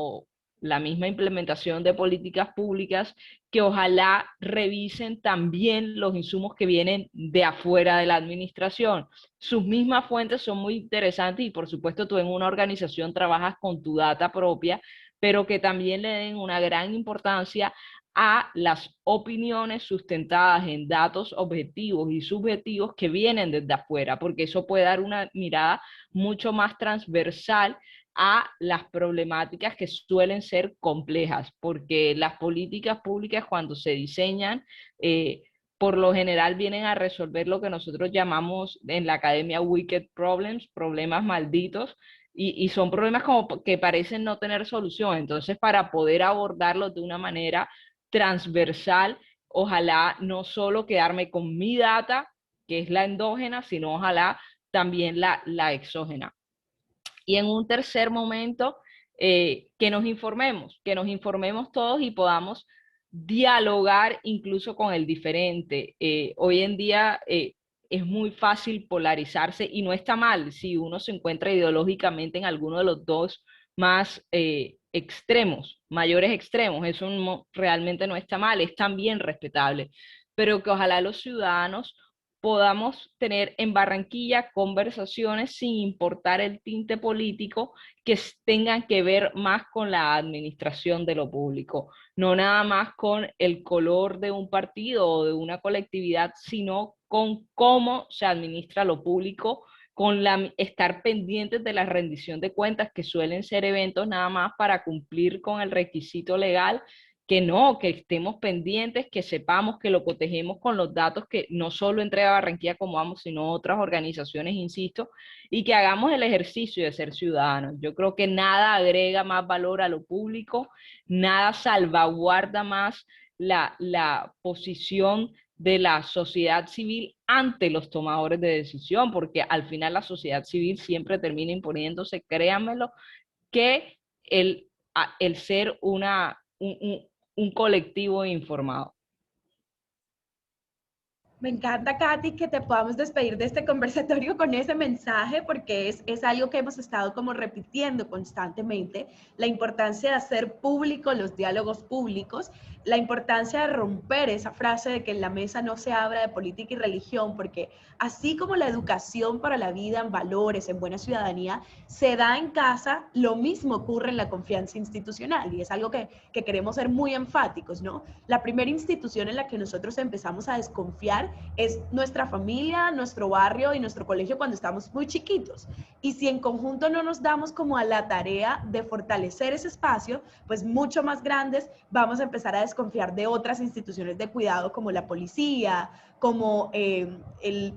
la misma implementación de políticas públicas, que ojalá revisen también los insumos que vienen de afuera de la administración. Sus mismas fuentes son muy interesantes y por supuesto tú en una organización trabajas con tu data propia, pero que también le den una gran importancia a las opiniones sustentadas en datos objetivos y subjetivos que vienen desde afuera, porque eso puede dar una mirada mucho más transversal a las problemáticas que suelen ser complejas, porque las políticas públicas cuando se diseñan, por lo general vienen a resolver lo que nosotros llamamos en la academia wicked problems, problemas malditos, y son problemas como que parecen no tener solución. Entonces, para poder abordarlos de una manera transversal, ojalá no solo quedarme con mi data, que es la endógena, sino ojalá también la exógena. Y en un tercer momento, que nos informemos todos y podamos dialogar incluso con el diferente. Hoy en día es muy fácil polarizarse y no está mal si uno se encuentra ideológicamente en alguno de los dos más extremos, mayores extremos. Eso realmente no está mal, es también respetable, pero que ojalá los ciudadanos podamos tener en Barranquilla conversaciones sin importar el tinte político que tengan que ver más con la administración de lo público, no nada más con el color de un partido o de una colectividad, sino con cómo se administra lo público, con estar pendientes de la rendición de cuentas, que suelen ser eventos nada más para cumplir con el requisito legal, que no, que estemos pendientes, que sepamos que lo protegemos con los datos que no solo entrega Barranquilla como vamos, sino otras organizaciones, insisto, y que hagamos el ejercicio de ser ciudadanos. Yo creo que nada agrega más valor a lo público, nada salvaguarda más la posición de la sociedad civil ante los tomadores de decisión, porque al final la sociedad civil siempre termina imponiéndose, créanmelo, que el ser un colectivo informado. Me encanta, Katy, que te podamos despedir de este conversatorio con ese mensaje, porque es algo que hemos estado como repitiendo constantemente, la importancia de hacer público los diálogos públicos, la importancia de romper esa frase de que en la mesa no se habla de política y religión, porque así como la educación para la vida en valores, en buena ciudadanía, se da en casa, lo mismo ocurre en la confianza institucional, y es algo que queremos ser muy enfáticos, ¿no? La primera institución en la que nosotros empezamos a desconfiar es nuestra familia, nuestro barrio y nuestro colegio cuando estamos muy chiquitos. Y si en conjunto no nos damos como a la tarea de fortalecer ese espacio, pues mucho más grandes vamos a empezar a desconfiar de otras instituciones de cuidado como la policía, como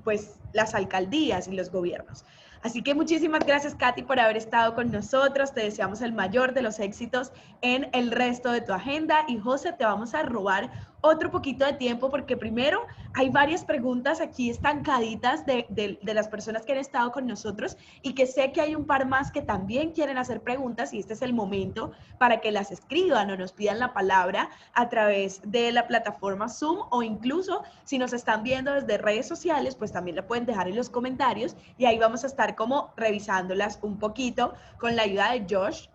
pues, las alcaldías y los gobiernos. Así que muchísimas gracias, Katy, por haber estado con nosotros. Te deseamos el mayor de los éxitos en el resto de tu agenda. Y José, te vamos a robar otro poquito de tiempo porque primero hay varias preguntas aquí estancaditas de las personas que han estado con nosotros y que sé que hay un par más que también quieren hacer preguntas y este es el momento para que las escriban o nos pidan la palabra a través de la plataforma Zoom o incluso si nos están viendo desde redes sociales, pues también la pueden dejar en los comentarios y ahí vamos a estar como revisándolas un poquito con la ayuda de Josh.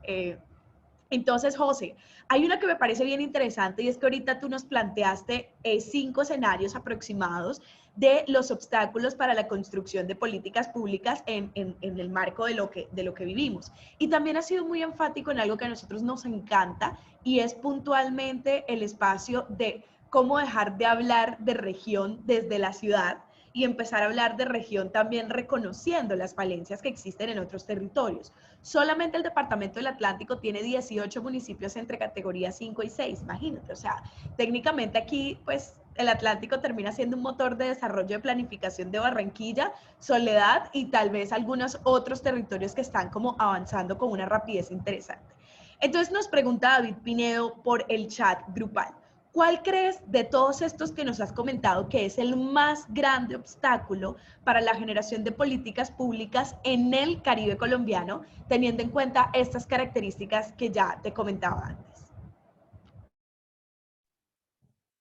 Entonces, José, hay una que me parece bien interesante y es que ahorita tú nos planteaste 5 escenarios aproximados de los obstáculos para la construcción de políticas públicas en el marco de lo que vivimos. Y también has sido muy enfático en algo que a nosotros nos encanta y es puntualmente el espacio de cómo dejar de hablar de región desde la ciudad y empezar a hablar de región también reconociendo las falencias que existen en otros territorios. Solamente el Departamento del Atlántico tiene 18 municipios entre categorías 5 y 6, imagínate, o sea, técnicamente aquí pues el Atlántico termina siendo un motor de desarrollo de planificación de Barranquilla, Soledad y tal vez algunos otros territorios que están como avanzando con una rapidez interesante. Entonces nos pregunta David Pinedo por el chat grupal. ¿Cuál crees de todos estos que nos has comentado que es el más grande obstáculo para la generación de políticas públicas en el Caribe colombiano, teniendo en cuenta estas características que ya te comentaba antes?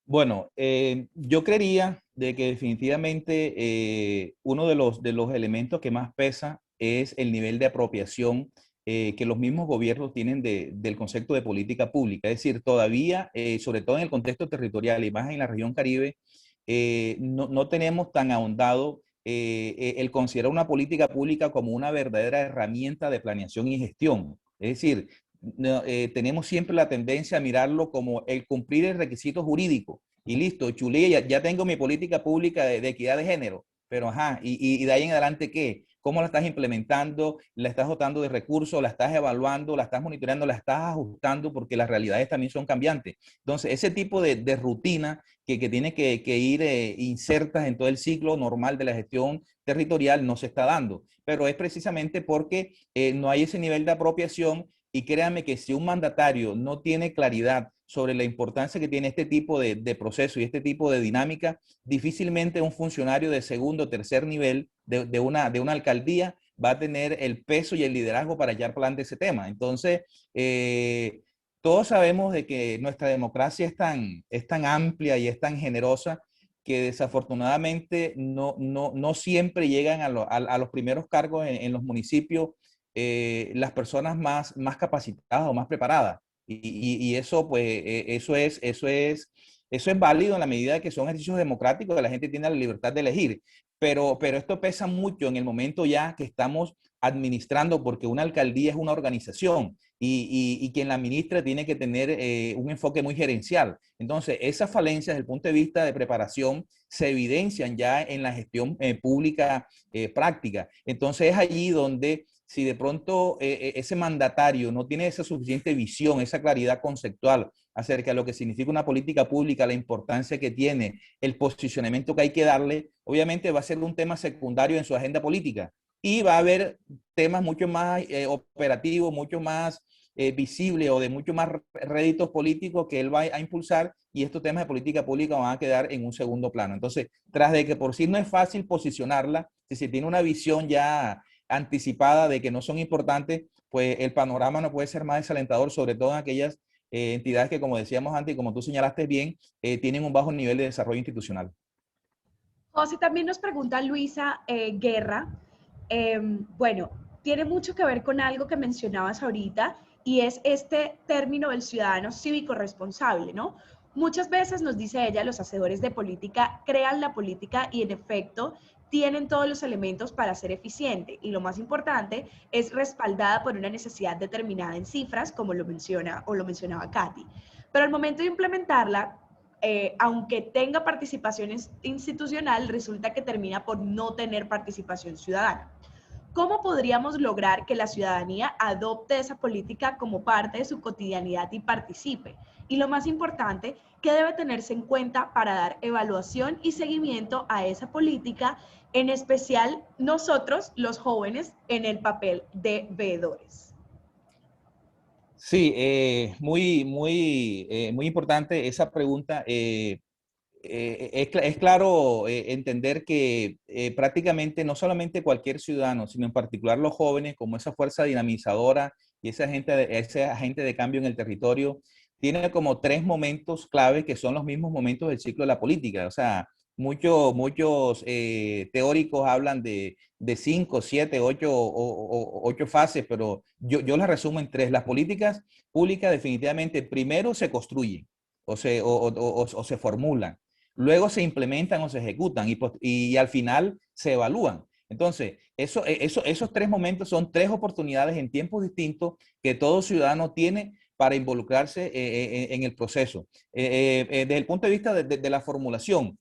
Bueno, yo creería de que definitivamente uno de los elementos que más pesa es el nivel de apropiación que los mismos gobiernos tienen del concepto de política pública. Es decir, todavía, sobre todo en el contexto territorial y más en la región Caribe, no tenemos tan ahondado el considerar una política pública como una verdadera herramienta de planeación y gestión. Es decir, tenemos siempre la tendencia a mirarlo como el cumplir el requisito jurídico. Y listo, chulé, ya tengo mi política pública de equidad de género, pero ajá, y de ahí en adelante, ¿qué? ¿Cómo la estás implementando? ¿La estás dotando de recursos? ¿La estás evaluando? ¿La estás monitoreando? ¿La estás ajustando? Porque las realidades también son cambiantes. Entonces, ese tipo de rutina que tiene que ir insertas en todo el ciclo normal de la gestión territorial no se está dando. Pero es precisamente porque no hay ese nivel de apropiación. Y créanme que si un mandatario no tiene claridad sobre la importancia que tiene este tipo de proceso y este tipo de dinámica, difícilmente un funcionario de segundo o tercer nivel de una alcaldía va a tener el peso y el liderazgo para echar plan de ese tema. Entonces, todos sabemos de que nuestra democracia es tan amplia y es tan generosa que desafortunadamente no siempre llegan a los primeros cargos en los municipios las personas más capacitadas o más preparadas. Y eso, pues, eso es válido en la medida de que son ejercicios democráticos, que la gente tiene la libertad de elegir. Pero esto pesa mucho en el momento ya que estamos administrando, porque una alcaldía es una organización y quien la administra tiene que tener un enfoque muy gerencial. Entonces, esas falencias desde el punto de vista de preparación se evidencian ya en la gestión pública práctica. Entonces, es allí donde si de pronto ese mandatario no tiene esa suficiente visión, esa claridad conceptual acerca de lo que significa una política pública, la importancia que tiene, el posicionamiento que hay que darle, obviamente va a ser un tema secundario en su agenda política y va a haber temas mucho más operativos, mucho más visibles o de mucho más réditos políticos que él va a impulsar y estos temas de política pública van a quedar en un segundo plano. Entonces, tras de que por sí no es fácil posicionarla, si se tiene una visión ya anticipada de que no son importantes, pues el panorama no puede ser más desalentador, sobre todo en aquellas entidades que, como decíamos antes y como tú señalaste bien, tienen un bajo nivel de desarrollo institucional. José, también nos pregunta Luisa Guerra, bueno, tiene mucho que ver con algo que mencionabas ahorita y es este término del ciudadano cívico responsable, ¿no? Muchas veces nos dice ella, los hacedores de política crean la política y en efecto tienen todos los elementos para ser eficiente y lo más importante es respaldada por una necesidad determinada en cifras, como lo menciona o lo mencionaba Katy. Pero al momento de implementarla, aunque tenga participación institucional, resulta que termina por no tener participación ciudadana. ¿Cómo podríamos lograr que la ciudadanía adopte esa política como parte de su cotidianidad y participe? Y lo más importante, ¿qué debe tenerse en cuenta para dar evaluación y seguimiento a esa política, en especial nosotros, los jóvenes, en el papel de veedores? Sí, muy importante esa pregunta. Es claro entender que prácticamente no solamente cualquier ciudadano, sino en particular los jóvenes, como esa fuerza dinamizadora y ese agente de cambio en el territorio, tiene como tres momentos clave que son los mismos momentos del ciclo de la política. O sea, muchos teóricos hablan de cinco, siete, ocho fases, pero yo las resumo en tres. Las políticas públicas definitivamente primero se construyen o se formulan. Luego se implementan o se ejecutan y al final se evalúan. Entonces, esos tres momentos son tres oportunidades en tiempos distintos que todo ciudadano tiene para involucrarse en el proceso. Desde el punto de vista de la formulación,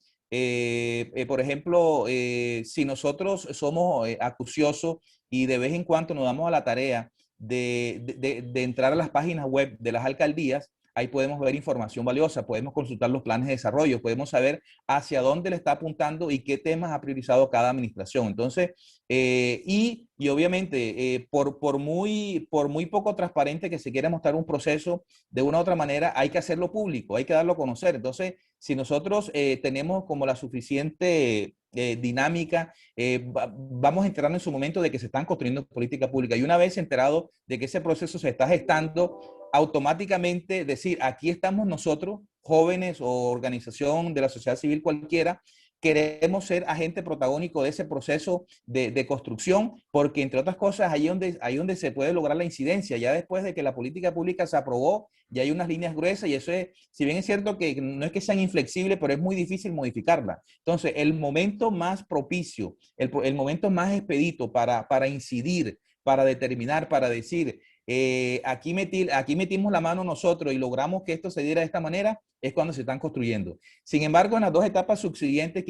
por ejemplo, si nosotros somos acuciosos y de vez en cuando nos damos a la tarea de entrar a las páginas web de las alcaldías, ahí podemos ver información valiosa, podemos consultar los planes de desarrollo, podemos saber hacia dónde le está apuntando y qué temas ha priorizado cada administración. Entonces, y obviamente, por muy poco transparente que se quiera mostrar un proceso, de una u otra manera hay que hacerlo público, hay que darlo a conocer. Entonces, si nosotros tenemos como la suficiente dinámica, vamos a enterarnos en su momento de que se están construyendo política pública. Y una vez enterado de que ese proceso se está gestando, automáticamente decir, aquí estamos nosotros, jóvenes o organización de la sociedad civil cualquiera, queremos ser agente protagónico de ese proceso de construcción, porque entre otras cosas, ahí donde se puede lograr la incidencia, ya después de que la política pública se aprobó, ya hay unas líneas gruesas y eso es, si bien es cierto que no es que sean inflexibles, pero es muy difícil modificarla. Entonces, el momento más propicio, el momento más expedito para incidir, para determinar, para decir, aquí metimos la mano nosotros y logramos que esto se diera de esta manera, es cuando se están construyendo. Sin embargo, en las dos etapas subsiguientes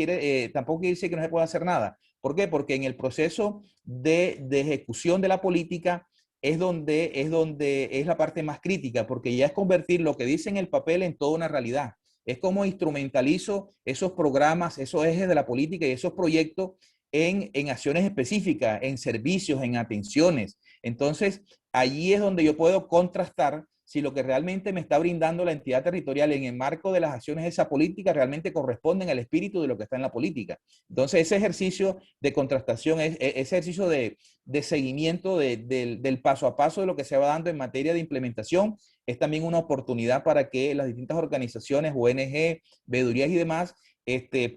tampoco quiere decir que no se pueda hacer nada. ¿Por qué? Porque en el proceso de ejecución de la política es donde es la parte más crítica, porque ya es convertir lo que dice en el papel en toda una realidad. Es como instrumentalizo esos programas, esos ejes de la política y esos proyectos en acciones específicas, en servicios, en atenciones. Entonces, allí es donde yo puedo contrastar si lo que realmente me está brindando la entidad territorial en el marco de las acciones de esa política realmente corresponden al espíritu de lo que está en la política. Entonces, ese ejercicio de contrastación, ese ejercicio de seguimiento del paso a paso de lo que se va dando en materia de implementación, es también una oportunidad para que las distintas organizaciones, ONG, veedurías y demás,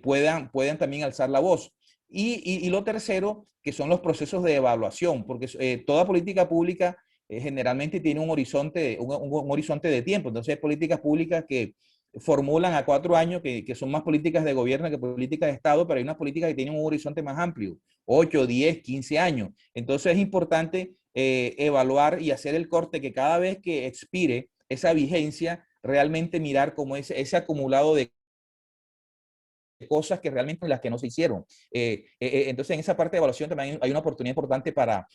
puedan también alzar la voz. Y lo tercero, que son los procesos de evaluación, porque toda política pública generalmente tiene un horizonte, un horizonte de tiempo. Entonces hay políticas públicas que formulan a 4 años, que son más políticas de gobierno que políticas de Estado, pero hay unas políticas que tienen un horizonte más amplio, 8, 10, 15 años. Entonces es importante evaluar y hacer el corte que cada vez que expire esa vigencia, realmente mirar cómo ese acumulado de cosas que realmente las que no se hicieron. Entonces, en esa parte de evaluación también hay una oportunidad importante para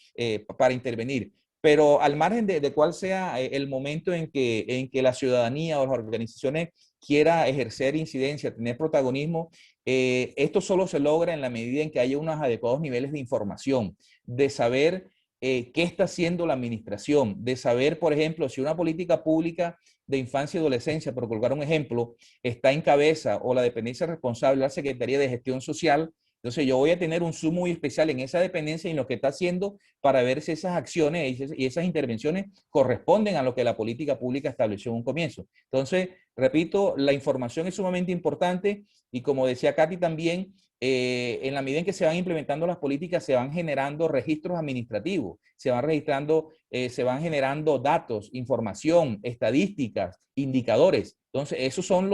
intervenir. Pero al margen de cuál sea el momento en que la ciudadanía o las organizaciones quiera ejercer incidencia, tener protagonismo, esto solo se logra en la medida en que haya unos adecuados niveles de información, de saber qué está haciendo la administración, de saber, por ejemplo, si una política pública de infancia y adolescencia, por colocar un ejemplo, está en cabeza o la dependencia responsable de la Secretaría de Gestión Social, entonces yo voy a tener un zoom muy especial en esa dependencia y en lo que está haciendo para ver si esas acciones y esas intervenciones corresponden a lo que la política pública estableció en un comienzo. Entonces, repito, la información es sumamente importante y como decía Katy también, en la medida en que se van implementando las políticas, se van generando registros administrativos, se van generando datos, información, estadísticas, indicadores. Entonces, esos son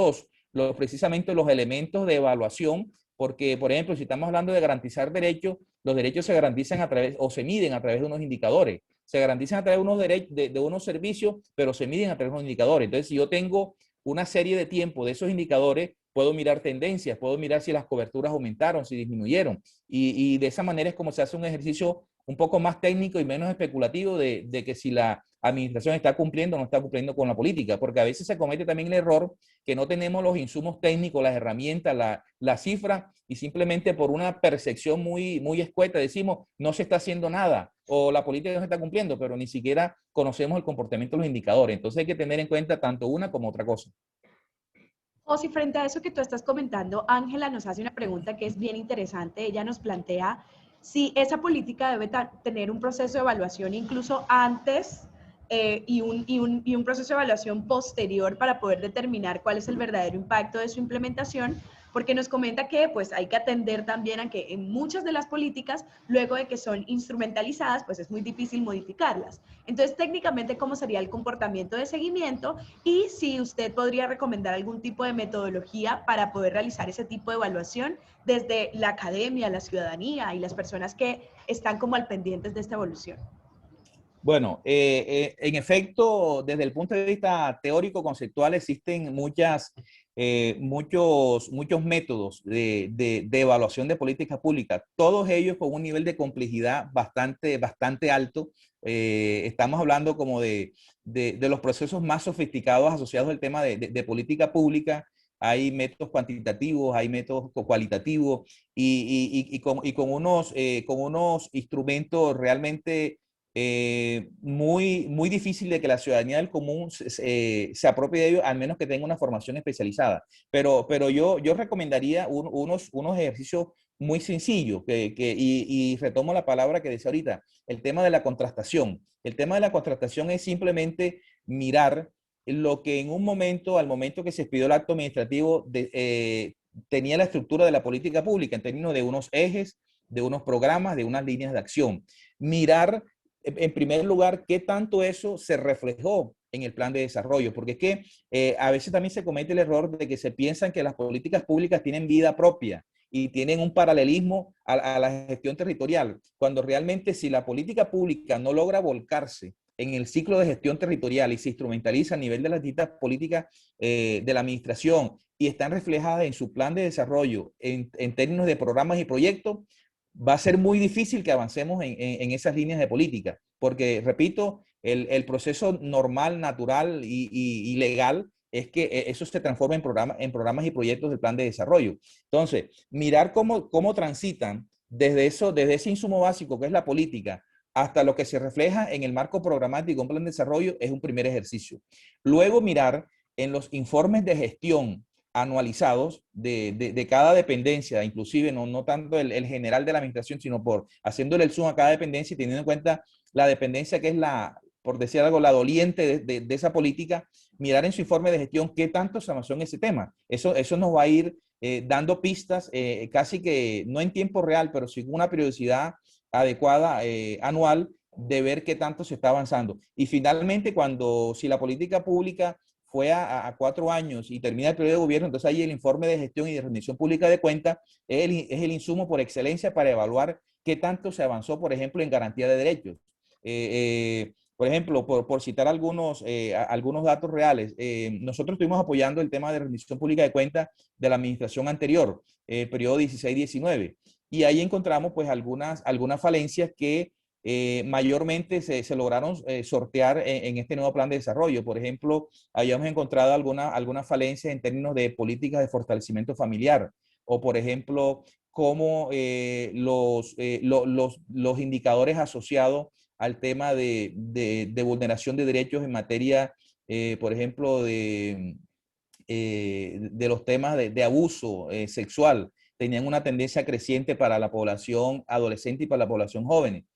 precisamente los elementos de evaluación, porque, por ejemplo, si estamos hablando de garantizar derechos, los derechos se garantizan a través, o se miden a través de unos indicadores. Se garantizan a través de unos, de unos servicios, pero se miden a través de unos indicadores. Entonces, si yo tengo una serie de tiempo de esos indicadores, puedo mirar tendencias, puedo mirar si las coberturas aumentaron, si disminuyeron. Y de esa manera es como se hace un ejercicio un poco más técnico y menos especulativo de que si la administración está cumpliendo o no está cumpliendo con la política, porque a veces se comete también el error que no tenemos los insumos técnicos, las herramientas, la cifra, y simplemente por una percepción muy escueta decimos no se está haciendo nada o la política no se está cumpliendo, pero ni siquiera conocemos el comportamiento de los indicadores. Entonces hay que tener en cuenta tanto una como otra cosa. O si frente a eso que tú estás comentando, Ángela nos hace una pregunta que es bien interesante. Ella nos plantea si esa política debe tener un proceso de evaluación incluso antes y un proceso de evaluación posterior para poder determinar cuál es el verdadero impacto de su implementación, porque nos comenta que pues hay que atender también a que en muchas de las políticas, luego de que son instrumentalizadas, pues es muy difícil modificarlas. Entonces, técnicamente, ¿cómo sería el comportamiento de seguimiento? Y si usted podría recomendar algún tipo de metodología para poder realizar ese tipo de evaluación desde la academia, la ciudadanía y las personas que están como al pendientes de esta evolución. Bueno, en efecto, desde el punto de vista teórico-conceptual existen muchos métodos de evaluación de políticas públicas, todos ellos con un nivel de complejidad bastante alto. Estamos hablando como de los procesos más sofisticados asociados al tema de política pública. Hay métodos cuantitativos, hay métodos cualitativos con unos instrumentos realmente muy difícil de que la ciudadanía del común se apropie de ello, al menos que tenga una formación especializada. Pero yo recomendaría unos ejercicios muy sencillos y retomo la palabra que decía ahorita, el tema de la contrastación. El tema de la contrastación es simplemente mirar lo que en un momento, al momento que se expidió el acto administrativo, tenía la estructura de la política pública en términos de unos ejes, de unos programas, de unas líneas de acción. Mirar, en primer lugar, qué tanto eso se reflejó en el plan de desarrollo, porque es que a veces también se comete el error de que se piensan que las políticas públicas tienen vida propia y tienen un paralelismo a la gestión territorial, cuando realmente si la política pública no logra volcarse en el ciclo de gestión territorial y se instrumentaliza a nivel de las distintas políticas de la administración y están reflejadas en su plan de desarrollo en términos de programas y proyectos, va a ser muy difícil que avancemos en esas líneas de política, porque, repito, el proceso normal, natural y legal es que eso se transforma en programas y proyectos del plan de desarrollo. Entonces, mirar cómo transitan desde ese insumo básico que es la política hasta lo que se refleja en el marco programático, un plan de desarrollo, es un primer ejercicio. Luego mirar en los informes de gestión anualizados de cada dependencia, inclusive no tanto el general de la administración, sino haciéndole el zoom a cada dependencia y teniendo en cuenta la dependencia que es por decir algo, la doliente de esa política, mirar en su informe de gestión qué tanto se avanzó en ese tema. Eso nos va a ir dando pistas casi que no en tiempo real, pero sí con una periodicidad adecuada anual de ver qué tanto se está avanzando. Y finalmente, si la política pública fue a 4 años y termina el periodo de gobierno, entonces ahí el informe de gestión y de rendición pública de cuentas es el insumo por excelencia para evaluar qué tanto se avanzó, por ejemplo, en garantía de derechos. Por ejemplo, por citar algunos datos reales, nosotros estuvimos apoyando el tema de rendición pública de cuentas de la administración anterior, periodo 16-19, y ahí encontramos pues algunas falencias que mayormente se lograron sortear en este nuevo plan de desarrollo. Por ejemplo, habíamos encontrado algunas falencias en términos de políticas de fortalecimiento familiar, o por ejemplo, cómo los indicadores asociados al tema de vulneración de derechos en materia, por ejemplo, de los temas de abuso sexual, tenían una tendencia creciente para la población adolescente y para la población joven.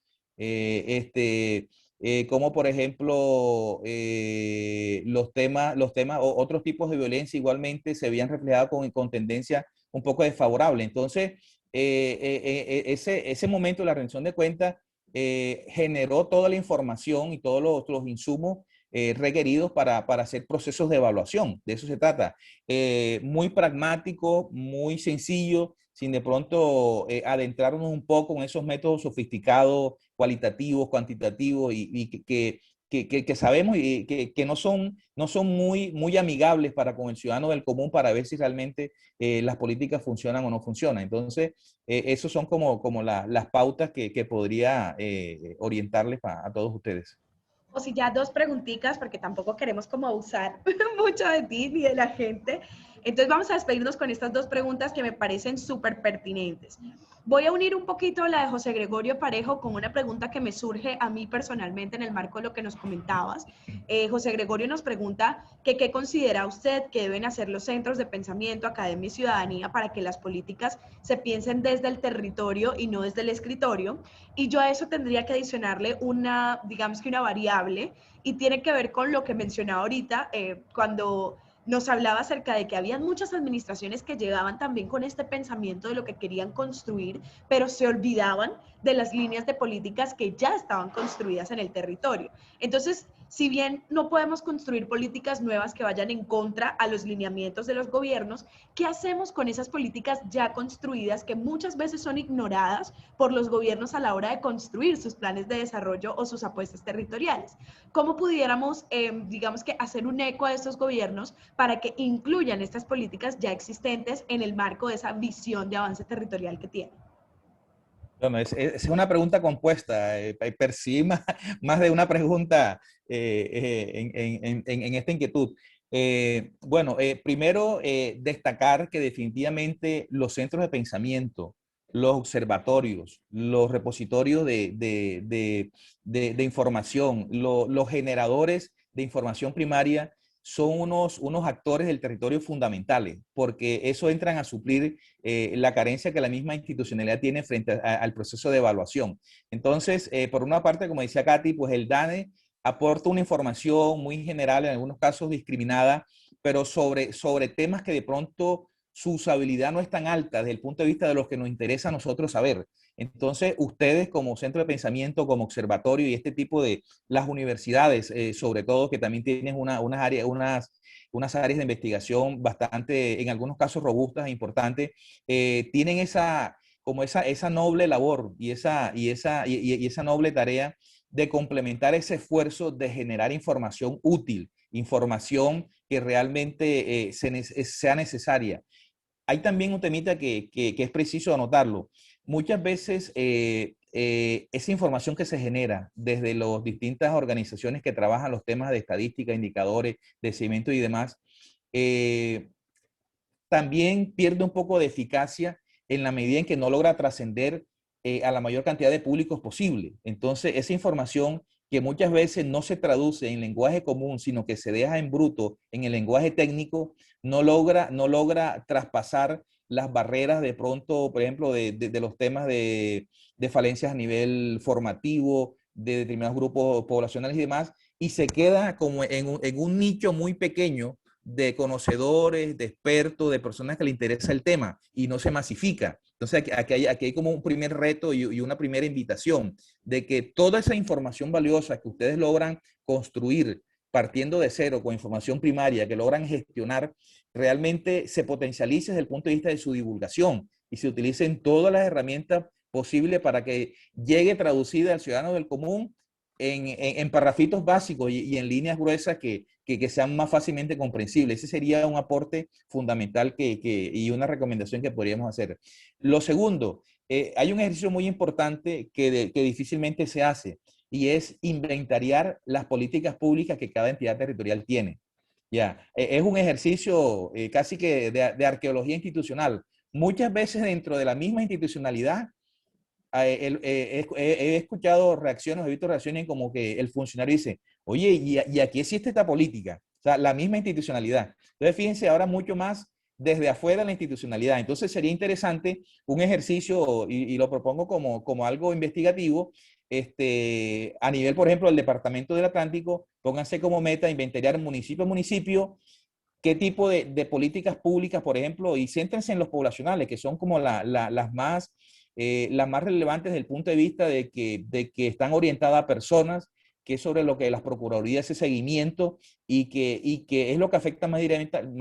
Como por ejemplo otros tipos de violencia igualmente se habían reflejado con tendencia un poco desfavorable. Entonces, ese momento de la rendición de cuentas generó toda la información y todos los insumos requeridos para hacer procesos de evaluación. De eso se trata. Muy pragmático, muy sencillo, sin de pronto adentrarnos un poco en esos métodos sofisticados, cualitativos, cuantitativos y que sabemos y que no son muy amigables para con el ciudadano del común para ver si realmente las políticas funcionan o no funcionan. Entonces, esos son como las pautas que podría orientarles a todos ustedes. O si ya dos preguntitas, porque tampoco queremos como abusar mucho de ti ni de la gente. Entonces vamos a despedirnos con estas dos preguntas que me parecen súper pertinentes. Voy a unir un poquito la de José Gregorio Parejo con una pregunta que me surge a mí personalmente en el marco de lo que nos comentabas. José Gregorio nos pregunta que qué considera usted que deben hacer los centros de pensamiento, academia y ciudadanía para que las políticas se piensen desde el territorio y no desde el escritorio. Y yo a eso tendría que adicionarle digamos que una variable, y tiene que ver con lo que mencionaba ahorita, cuando nos hablaba acerca de que había muchas administraciones que llegaban también con este pensamiento de lo que querían construir, pero se olvidaban de las líneas de políticas que ya estaban construidas en el territorio. Entonces, si bien no podemos construir políticas nuevas que vayan en contra a los lineamientos de los gobiernos, ¿qué hacemos con esas políticas ya construidas que muchas veces son ignoradas por los gobiernos a la hora de construir sus planes de desarrollo o sus apuestas territoriales? ¿Cómo pudiéramos, digamos que, hacer un eco a estos gobiernos para que incluyan estas políticas ya existentes en el marco de esa visión de avance territorial que tienen? Bueno, es una pregunta compuesta. Percibí más de una pregunta en esta inquietud. Bueno, primero destacar que definitivamente los centros de pensamiento, los observatorios, los repositorios de información, los generadores de información primaria son unos actores del territorio fundamentales, porque eso entran a suplir la carencia que la misma institucionalidad tiene frente al proceso de evaluación. Entonces, por una parte, como decía Katy, pues el DANE aporta una información muy general, en algunos casos discriminada, pero sobre temas que de pronto su usabilidad no es tan alta desde el punto de vista de lo que nos interesa a nosotros saber. Entonces, ustedes como centro de pensamiento, como observatorio y este tipo de las universidades, sobre todo, que también tienen unas áreas de investigación bastante, en algunos casos robustas e importantes, tienen esa noble labor y esa noble tarea de complementar ese esfuerzo de generar información útil, información que realmente sea necesaria. Hay también un temita que es preciso anotarlo. Muchas veces esa información que se genera desde las distintas organizaciones que trabajan los temas de estadística, indicadores, de seguimiento y demás, también pierde un poco de eficacia en la medida en que no logra trascender a la mayor cantidad de públicos posible. Entonces, esa información que muchas veces no se traduce en lenguaje común, sino que se deja en bruto en el lenguaje técnico, no logra traspasar las barreras de pronto, por ejemplo, de los temas de falencias a nivel formativo, de determinados grupos poblacionales y demás, y se queda como en un nicho muy pequeño de conocedores, de expertos, de personas que le interesa el tema y no se masifica. Entonces aquí hay como un primer reto y una primera invitación de que toda esa información valiosa que ustedes logran construir partiendo de cero con información primaria, que logran gestionar, realmente se potencialice desde el punto de vista de su divulgación y se utilicen todas las herramientas posibles para que llegue traducida al ciudadano del común en parrafitos básicos y en líneas gruesas que sean más fácilmente comprensibles. Ese sería un aporte fundamental y una recomendación que podríamos hacer. Lo segundo, hay un ejercicio muy importante que difícilmente se hace y es inventariar las políticas públicas que cada entidad territorial tiene. Ya, es un ejercicio casi que de arqueología institucional. Muchas veces dentro de la misma institucionalidad he escuchado reacciones, he visto reacciones como que el funcionario dice, oye, y aquí existe esta política, o sea, la misma institucionalidad. Entonces, fíjense ahora mucho más desde afuera de la institucionalidad. Entonces, sería interesante un ejercicio, y lo propongo como algo investigativo, a nivel, por ejemplo, del Departamento del Atlántico, pónganse como meta inventariar municipio a municipio, qué tipo de políticas públicas, por ejemplo, y céntrense en los poblacionales, que son como las más relevantes desde el punto de vista de que están orientadas a personas, que es sobre lo que las procuradurías ese seguimiento y que es lo que afecta más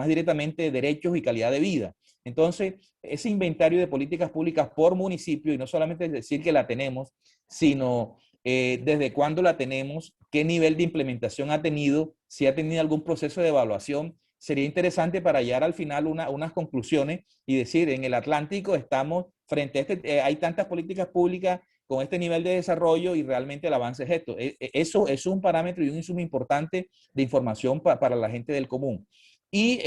directamente derechos y calidad de vida. Entonces, ese inventario de políticas públicas por municipio, y no solamente decir que la tenemos, sino desde cuándo la tenemos, qué nivel de implementación ha tenido, si ha tenido algún proceso de evaluación, sería interesante para hallar al final unas conclusiones y decir, en el Atlántico estamos frente a hay tantas políticas públicas con este nivel de desarrollo y realmente el avance es esto. Eso es un parámetro y un insumo importante de información para la gente del común. Y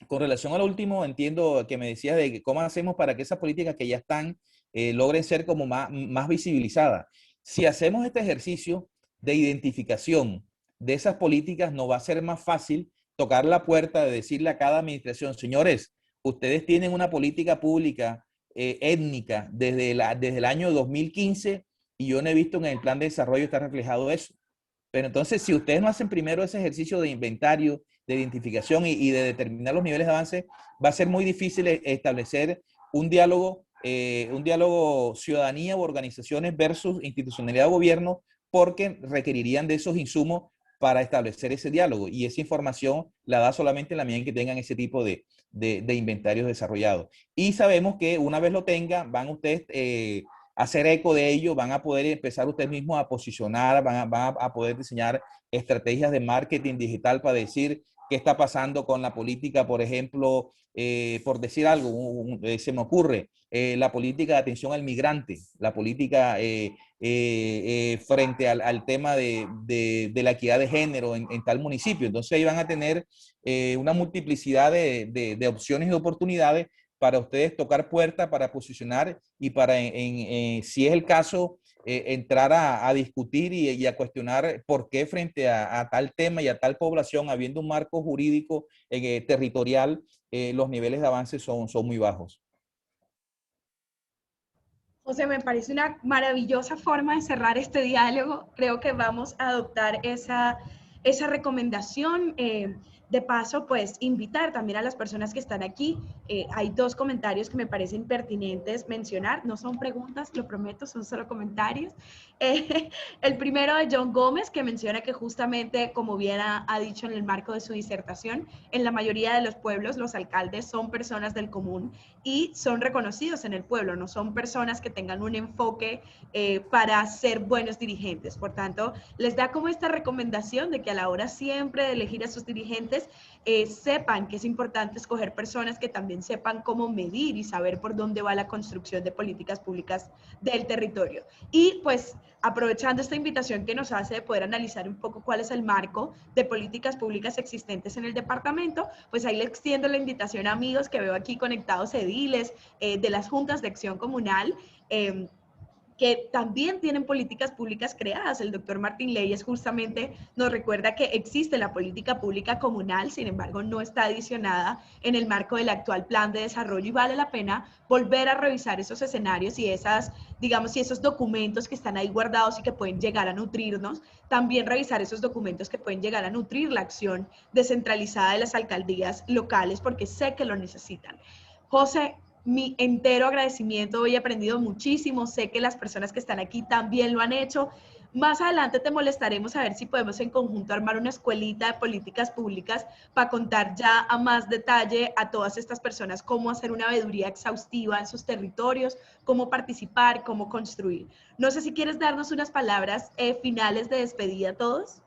con relación a lo último, entiendo que me decías de cómo hacemos para que esas políticas que ya están logren ser como más visibilizadas. Si hacemos este ejercicio de identificación de esas políticas, nos va a ser más fácil tocar la puerta de decirle a cada administración, señores, ustedes tienen una política pública étnica desde el año 2015 y yo no he visto en el plan de desarrollo está reflejado eso. Pero entonces, si ustedes no hacen primero ese ejercicio de inventario, de identificación y de determinar los niveles de avance, va a ser muy difícil establecer un diálogo ciudadanía u organizaciones versus institucionalidad o gobierno, porque requerirían de esos insumos para establecer ese diálogo. Y esa información la da solamente en la medida en que tengan ese tipo de inventarios desarrollados. Y sabemos que una vez lo tengan, van ustedes hacer eco de ello, van a poder empezar ustedes mismos a posicionar, van a poder diseñar estrategias de marketing digital para decir qué está pasando con la política, por ejemplo, por decir algo, se me ocurre, la política de atención al migrante, la política frente al tema de la equidad de género en tal municipio. Entonces ahí van a tener una multiplicidad de opciones y oportunidades para ustedes tocar puertas, para posicionar y para, si es el caso, entrar a discutir y a cuestionar por qué frente a tal tema y a tal población, habiendo un marco jurídico territorial, los niveles de avance son muy bajos. José, me parece una maravillosa forma de cerrar este diálogo. Creo que vamos a adoptar esa recomendación De paso, pues invitar también a las personas que están aquí. Hay dos comentarios que me parecen pertinentes mencionar. No son preguntas, lo prometo, son solo comentarios. El primero de John Gómez, que menciona que justamente, como bien ha dicho en el marco de su disertación, en la mayoría de los pueblos los alcaldes son personas del común y son reconocidos en el pueblo, no son personas que tengan un enfoque para ser buenos dirigentes. Por tanto, les da como esta recomendación de que a la hora siempre de elegir a sus dirigentes, sepan que es importante escoger personas que también sepan cómo medir y saber por dónde va la construcción de políticas públicas del territorio. Y pues aprovechando esta invitación que nos hace de poder analizar un poco cuál es el marco de políticas públicas existentes en el departamento, pues ahí le extiendo la invitación a amigos que veo aquí conectados, ediles de las juntas de acción comunal, que también tienen políticas públicas creadas. El doctor Martín Leyes justamente nos recuerda que existe la política pública comunal, sin embargo no está adicionada en el marco del actual plan de desarrollo, y vale la pena volver a revisar esos escenarios y esas, digamos, y esos documentos que están ahí guardados y que pueden llegar a nutrirnos, también revisar esos documentos que pueden llegar a nutrir la acción descentralizada de las alcaldías locales, porque sé que lo necesitan. José, mi entero agradecimiento, hoy he aprendido muchísimo, sé que las personas que están aquí también lo han hecho. Más adelante te molestaremos a ver si podemos en conjunto armar una escuelita de políticas públicas para contar ya a más detalle a todas estas personas cómo hacer una veeduría exhaustiva en sus territorios, cómo participar, cómo construir. No sé si quieres darnos unas palabras finales de despedida a todos.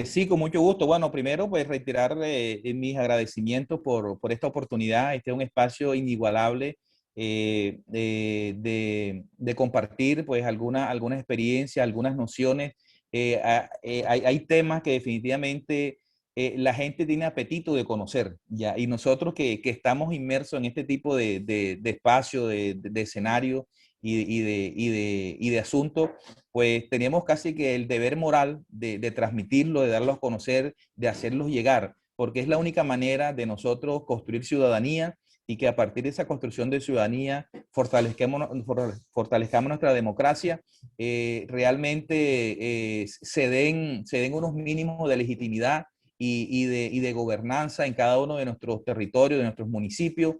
Sí, con mucho gusto. Bueno, primero, pues reiterar mis agradecimientos por esta oportunidad. Este es un espacio inigualable de compartir pues algunas experiencias, algunas nociones. Hay temas que definitivamente la gente tiene apetito de conocer, ¿ya? Y nosotros que estamos inmersos en este tipo de espacio, de escenario y de asuntos, pues tenemos casi que el deber moral de transmitirlo, de darlo a conocer, de hacerlos llegar, porque es la única manera de nosotros construir ciudadanía y que a partir de esa construcción de ciudadanía fortalezcamos nuestra democracia, realmente se den unos mínimos de legitimidad y de gobernanza en cada uno de nuestros territorios, de nuestros municipios.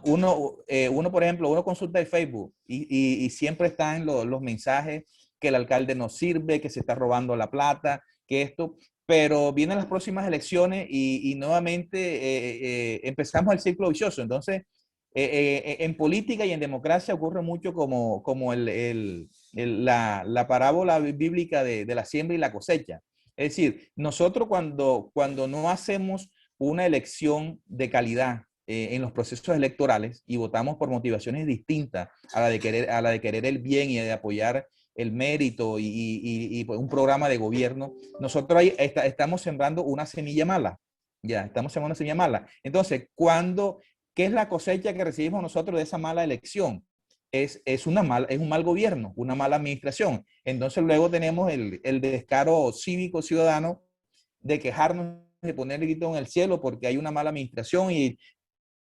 Uno, por ejemplo, uno consulta el Facebook y siempre están los mensajes que el alcalde no sirve, que se está robando la plata, que esto, pero vienen las próximas elecciones y nuevamente empezamos el ciclo vicioso. Entonces, en política y en democracia ocurre mucho como la parábola bíblica de la siembra y la cosecha. Es decir, nosotros cuando no hacemos una elección de calidad en los procesos electorales y votamos por motivaciones distintas a la de querer el bien y de apoyar el mérito y un programa de gobierno, nosotros ahí estamos sembrando una semilla mala. Ya, estamos sembrando una semilla mala. Entonces, ¿qué es la cosecha que recibimos nosotros de esa mala elección? Es un mal gobierno, una mala administración. Entonces luego tenemos el descaro cívico ciudadano de quejarnos, de poner el grito en el cielo porque hay una mala administración y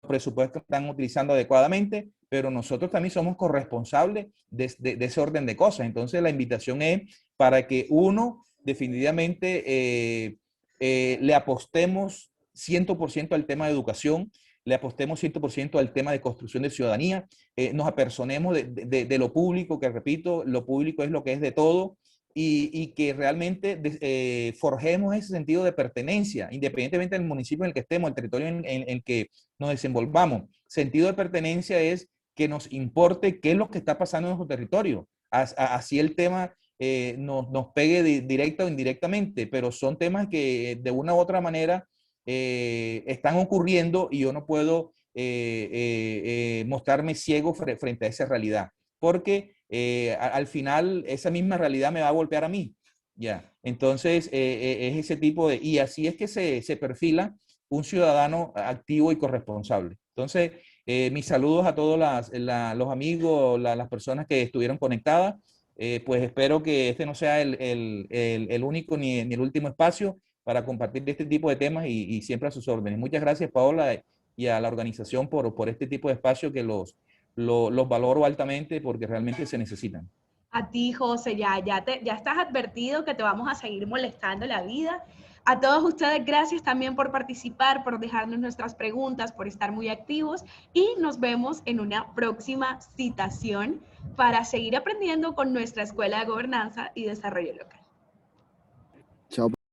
los presupuestos están utilizando adecuadamente, pero nosotros también somos corresponsables de ese orden de cosas. Entonces la invitación es para que uno definitivamente le apostemos 100% al tema de educación, le apostemos 100% al tema de construcción de ciudadanía, nos apersonemos de lo público, que repito, lo público es lo que es de todo, y que realmente forjemos ese sentido de pertenencia, independientemente del municipio en el que estemos, el territorio en el que nos desenvolvamos. Sentido de pertenencia es que nos importe qué es lo que está pasando en nuestro territorio. Así el tema nos pegue directa o indirectamente, pero son temas que de una u otra manera están ocurriendo y yo no puedo mostrarme ciego frente a esa realidad, porque al final esa misma realidad me va a golpear a mí. Ya, entonces es ese tipo de, y así es que se perfila un ciudadano activo y corresponsable. Entonces, mis saludos a todos los amigos, las personas que estuvieron conectadas. Pues espero que este no sea el único ni el último espacio para compartir este tipo de temas y siempre a sus órdenes. Muchas gracias, Paola, y a la organización por este tipo de espacio que los valoro altamente porque realmente se necesitan. A ti, José, ya estás advertido que te vamos a seguir molestando la vida. A todos ustedes, gracias también por participar, por dejarnos nuestras preguntas, por estar muy activos y nos vemos en una próxima citación para seguir aprendiendo con nuestra Escuela de Gobernanza y Desarrollo Local.